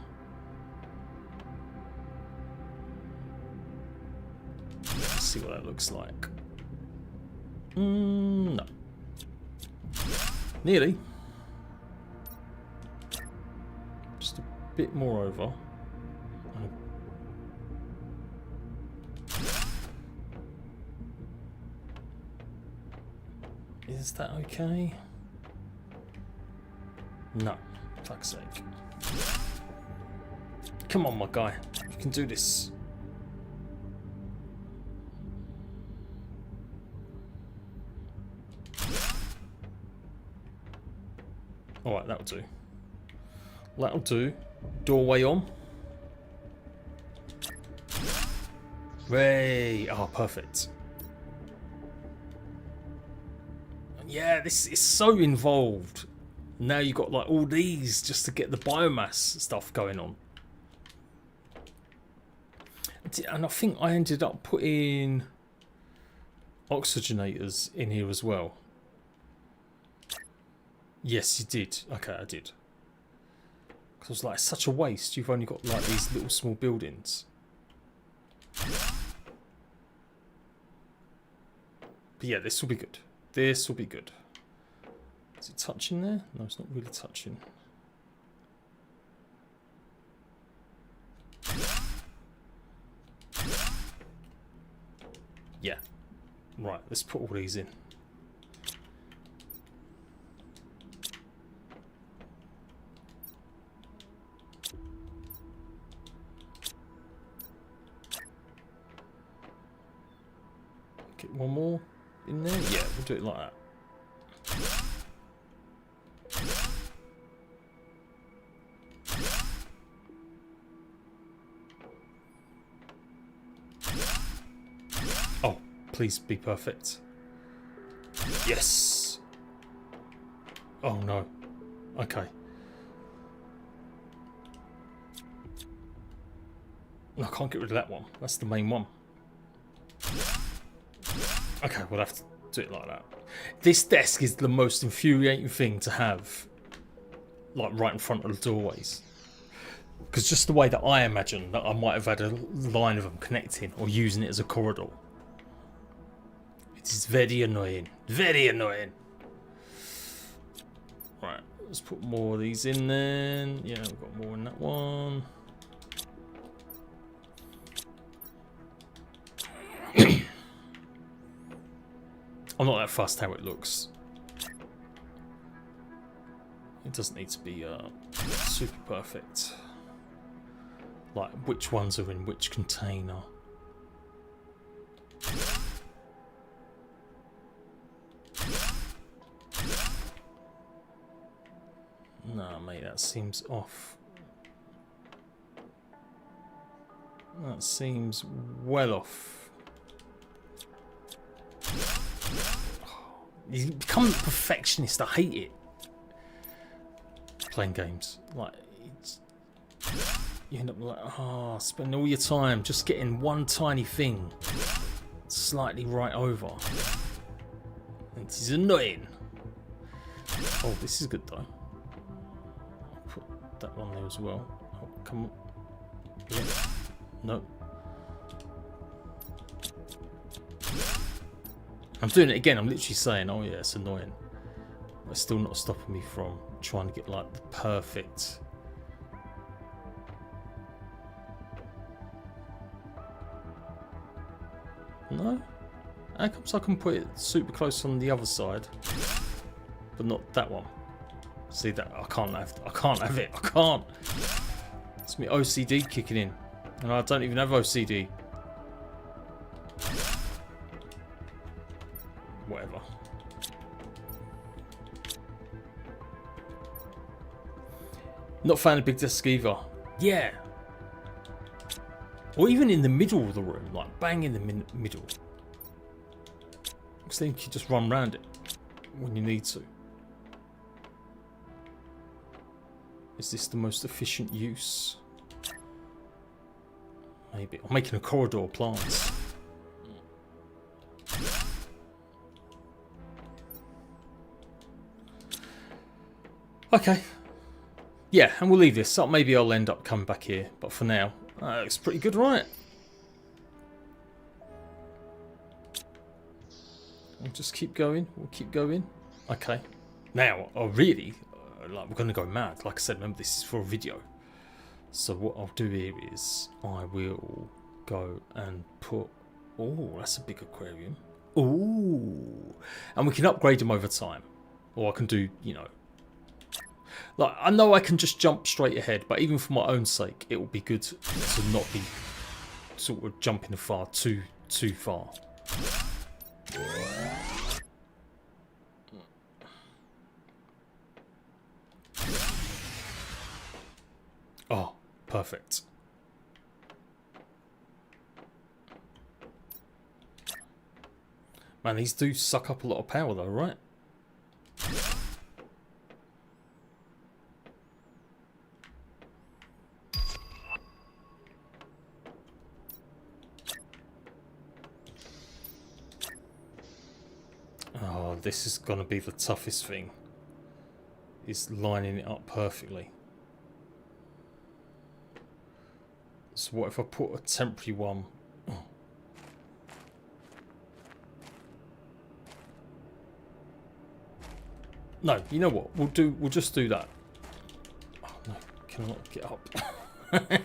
Let's see what that looks like. No. Nearly. Just a bit more over. Is that okay? No. Fuck's sake. Come on, my guy. You can do this. Alright, that'll do. That'll do. Doorway on. Hey! Oh, perfect. Yeah, this is so involved. Now you've got like all these just to get the biomass stuff going on. And I think I ended up putting oxygenators in here as well. Yes, you did. Okay, I did. Because I was like, it's such a waste. You've only got like these little small buildings. But yeah, this will be good. This will be good. Is it touching there? No, it's not really touching. Yeah. Right, let's put all these in. Get one more in there. Yeah, we'll do it like that. Oh, please be perfect. Yes. Oh no. Okay. I can't get rid of that one. That's the main one. Okay, we'll have to do it like that. This desk is the most infuriating thing to have, like right in front of the doorways. Because just the way that I imagine that I might have had a line of them connecting or using it as a corridor. It is very annoying. Very annoying. Right, let's put more of these in then. Yeah, we've got more in that one. I'm not that fussed how it looks. It doesn't need to be super perfect. Like which ones are in which container. No, mate, that seems off. That seems well off. You become a perfectionist. I hate it. Playing games. Like, it's, you end up like, oh, spending all your time just getting one tiny thing slightly right over. It is annoying. Oh, this is good though. I'll put that one there as well. Oh, come on. Yeah. No. I'm doing it again. I'm literally saying, oh yeah, it's annoying. But it's still not stopping me from trying to get like the perfect. No? How comes I can put it super close on the other side, but not that one? See that? I can't have it. I can't. It's my OCD kicking in. And I don't even have OCD. Whatever. Not found a big desk either. Yeah. Or even in the middle of the room, like bang in the middle. Because then you can just run around it when you need to. Is this the most efficient use? Maybe. I'm making a corridor of plants. Okay. Yeah, and we'll leave this. So maybe I'll end up coming back here. But for now, it's pretty good, right? We'll just keep going. We'll keep going. Okay. Now, really, like we're going to go mad. Like I said, remember, this is for a video. So what I'll do here is I will go and put... Oh, that's a big aquarium. Ooh. And we can upgrade them over time. Or I can do, you know... Like, I know I can just jump straight ahead, but even for my own sake, it will be good to not be sort of jumping far too far. Oh, perfect. Man, these do suck up a lot of power though, right? Oh, this is going to be the toughest thing. Is lining it up perfectly. So what if I put a temporary one? Oh. No, you know what? We'll just do that. Oh no, can I not get up? I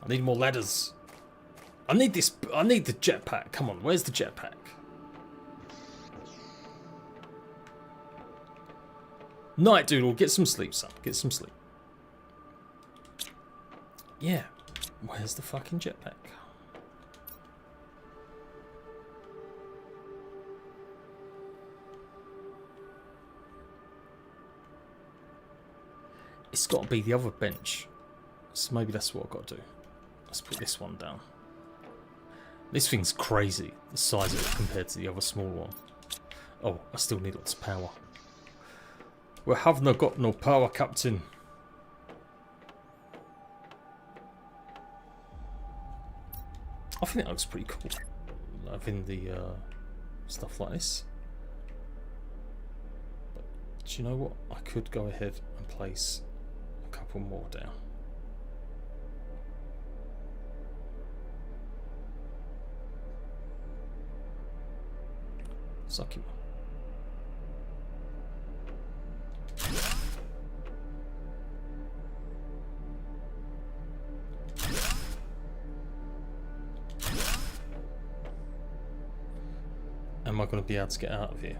need more ladders. I need this. I need the jetpack. Come on, where's the jetpack? Night Doodle, get some sleep, son. Get some sleep. Yeah. Where's the fucking jetpack? It's got to be the other bench. So maybe that's what I've got to do. Let's put this one down. This thing's crazy, the size of it compared to the other small one. Oh, I still need lots of power. We have not got no power, Captain. I think that looks pretty cool. Having the stuff like this. But do you know what? I could go ahead and place a couple more down. Suck him. Am I going to be able to get out of here?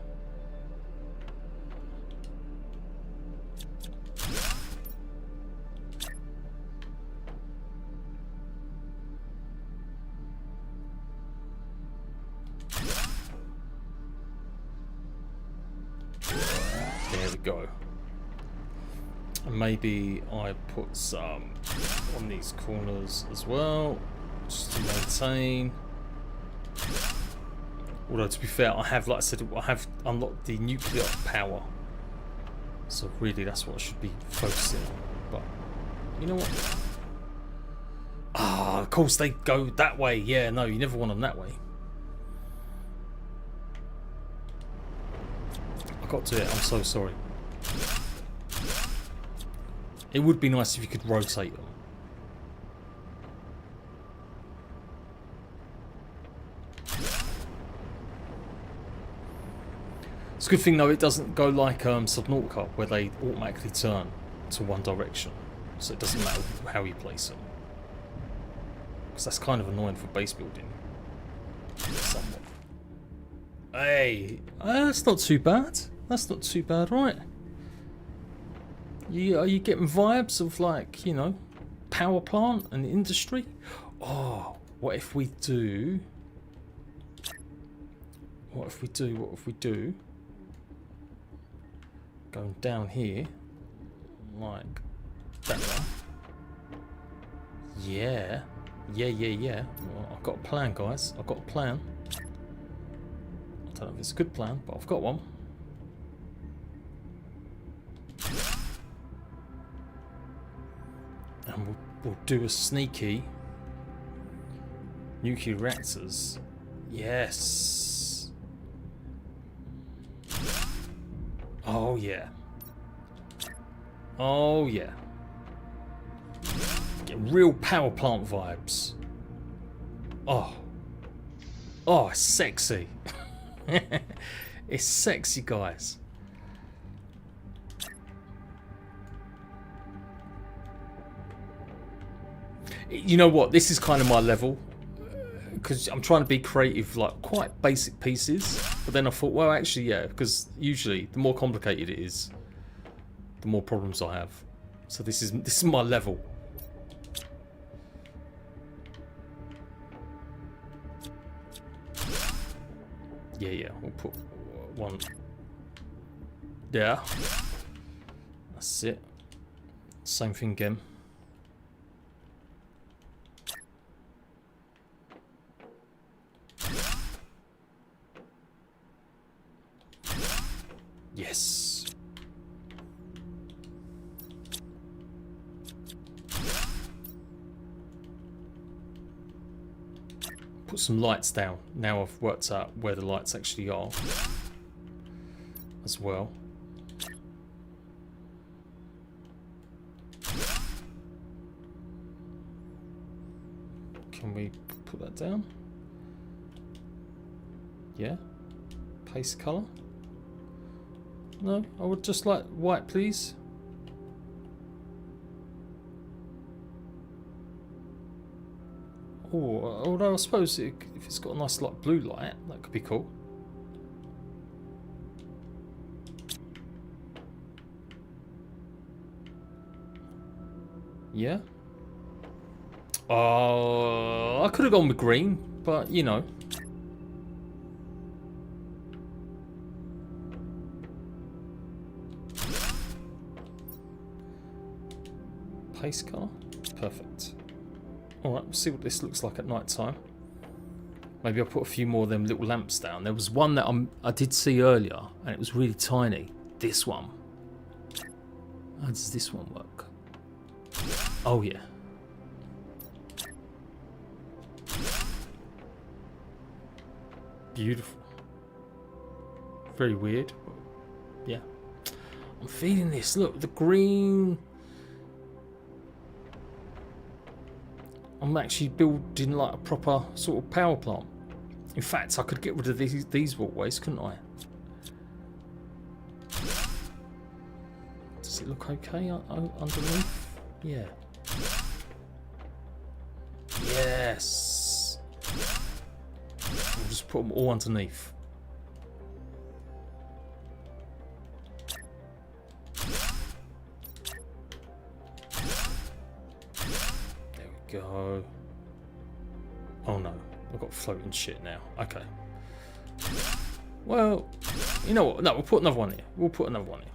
There we go. And maybe I put some on these corners as well, just to maintain. Although to be fair, I have, like I said, I have unlocked the nuclear power. So really that's what I should be focusing on. But, you know what? Ah, of course they go that way. Yeah, no, you never want them that way. I got to it, I'm so sorry. It would be nice if you could rotate them. It's a good thing though it doesn't go like Subnautica where they automatically turn to one direction, so it doesn't matter how you place them. Because that's kind of annoying for base building. Somewhat. Hey, that's not too bad. That's not too bad, right? Are you getting vibes of, like, you know, power plant and industry? Oh, what if we do? What if we do? What if we do? Going down here, like that one. Yeah. Well, I've got a plan, guys. I've got a plan. I don't know if it's a good plan, but I've got one. And we'll do a sneaky nuclear reactors. Yes. Oh yeah. Oh yeah. Get real power plant vibes. Oh. Oh, it's sexy. It's sexy, guys. You know what? This is kind of my level. Because I'm trying to be creative, like quite basic pieces. But then I thought, well, actually, yeah. Because usually, the more complicated it is, the more problems I have. So this is my level. Yeah. We'll put one there. That's it. Same thing again. Yes. Put some lights down. Now I've worked out where the lights actually are as well. Can we put that down? Yeah. Paste colour. No, I would just like white, please. Oh, although I suppose if it's got a nice like blue light, that could be cool. Yeah. I could have gone with green, but you know. Paste colour. Perfect. Alright, we'll see what this looks like at night time. Maybe I'll put a few more of them little lamps down. There was one that I did see earlier, and it was really tiny. This one. How does this one work? Oh yeah. Beautiful. Very weird. But yeah. I'm feeling this. Look, the green. I'm actually building like a proper sort of power plant. In fact, I could get rid of these walkways, couldn't I? Does it look okay underneath? Yeah. Yes. We'll just put them all underneath. Go. Oh no, I've got floating shit now. Okay. Well, you know what? No, we'll put another one here. We'll put another one here.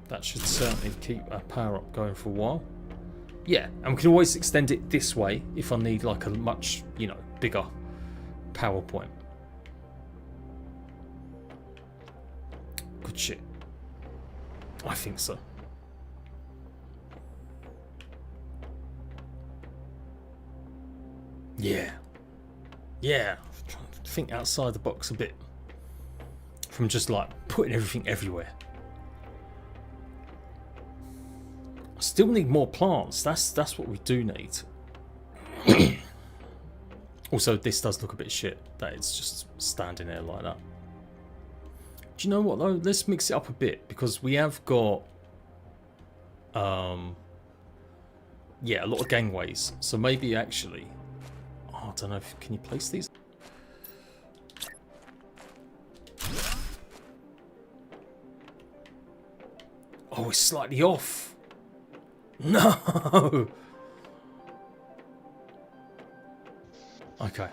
That should certainly keep our power up going for a while. Yeah, and we can always extend it this way if I need like a much, you know, bigger power point. Good shit. I think so. Yeah. Yeah. I'm trying to think outside the box a bit. From just like putting everything everywhere. I still need more plants. That's what we do need. Also, this does look a bit shit. That it's just standing there like that. Do you know what though? Let's mix it up a bit because we have got yeah, a lot of gangways. So maybe actually, oh, I don't know if can you place these? Oh, it's slightly off. No. Okay.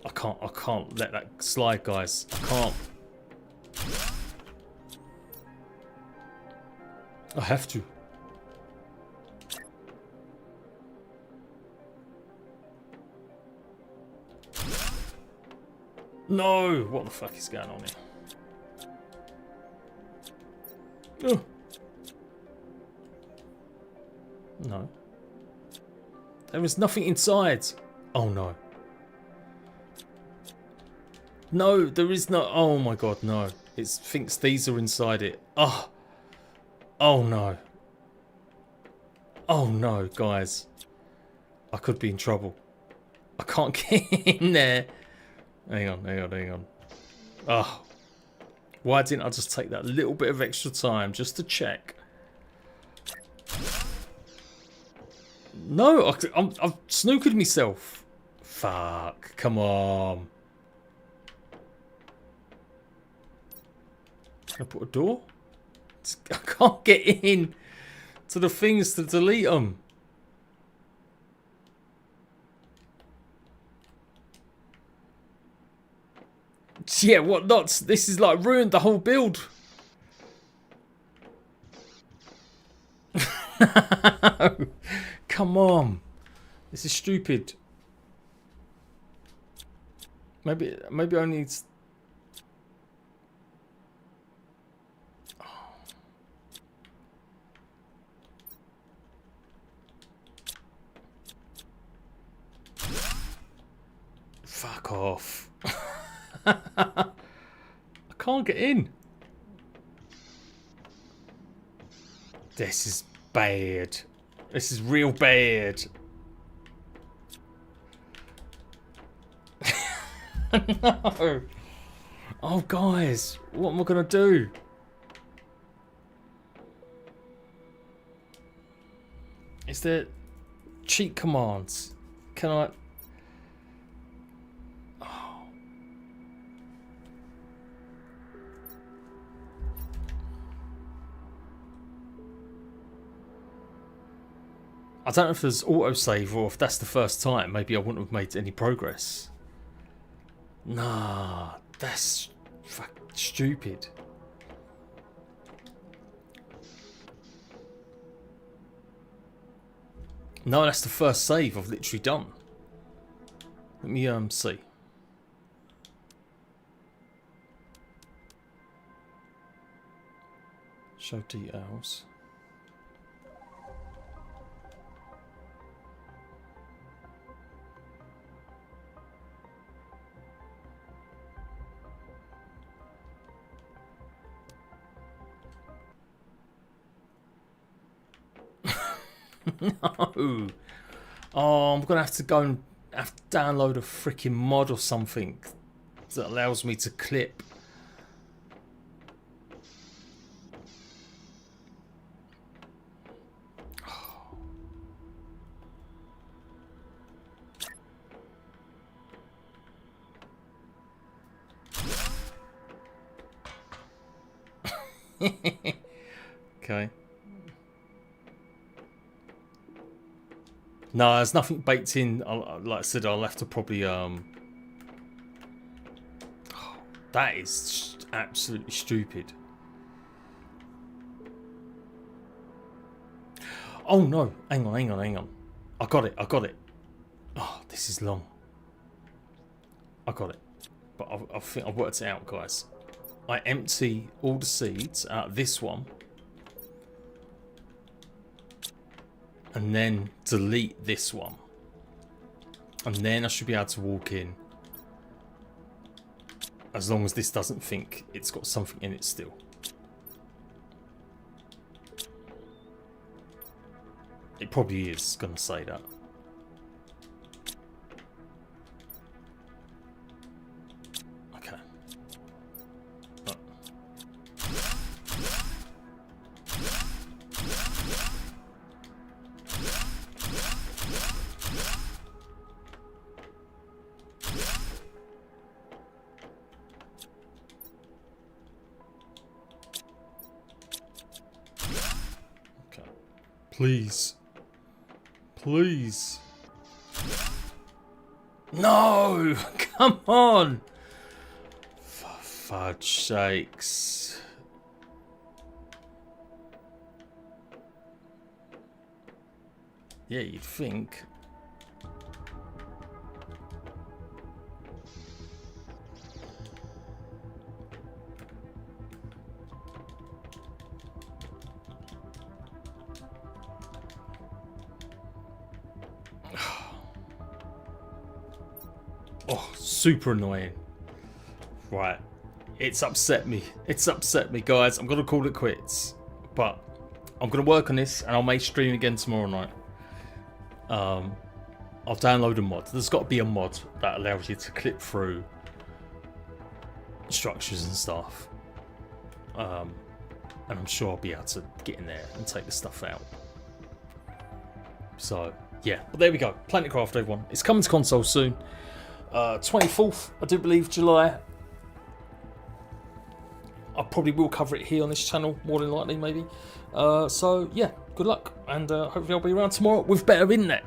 I can't let that slide, guys. I can't. I have to. No! What the fuck is going on here? Oh. No. There is nothing inside. Oh no. No, there is no. Oh my god, no. It thinks these are inside it. Oh. Oh no. Oh no, guys. I could be in trouble. I can't get in there. Hang on. Oh. Why didn't I just take that little bit of extra time just to check? No, I've snookered myself. Fuck, come on. Can I put a door? I can't get in to the things to delete them. Yeah, what nuts? This is like ruined the whole build. No. Come on. This is stupid. Maybe I need... Oh. Fuck off. I can't get in. This is bad. This is real bad. No. Oh, guys. What am I going to do? Is there cheat commands? Can I... I don't know if there's autosave or if that's the first time. Maybe I wouldn't have made any progress. Nah, that's stupid. No, that's the first save I've literally done. Let me see. Show details. No. Oh, I'm gonna have to go and have to download a freaking mod or something that allows me to clip. Okay. No, there's nothing baked in. Like I said, I'll have to probably that is absolutely stupid. Oh no! Hang on. I got it. Oh, this is long. I got it, but I think I worked it out, guys. I empty all the seeds out of this one. And then delete this one. And then I should be able to walk in. As long as this doesn't think it's got something in it still. It probably is going to say that. Okay. But Please. Please. No! Come on! For fudge sakes. Yeah, you'd think. Oh, super annoying. Right. It's upset me. It's upset me, guys. I'm going to call it quits. But I'm going to work on this and I'll make stream again tomorrow night. I'll download a mod. There's got to be a mod that allows you to clip through structures and stuff. And I'm sure I'll be able to get in there and take the stuff out. So, yeah. But there we go. Planet Craft, everyone. It's coming to console soon. 24th, I do believe, July. I probably will cover it here on this channel, more than likely, maybe. So, yeah, good luck. And hopefully I'll be around tomorrow with better internet.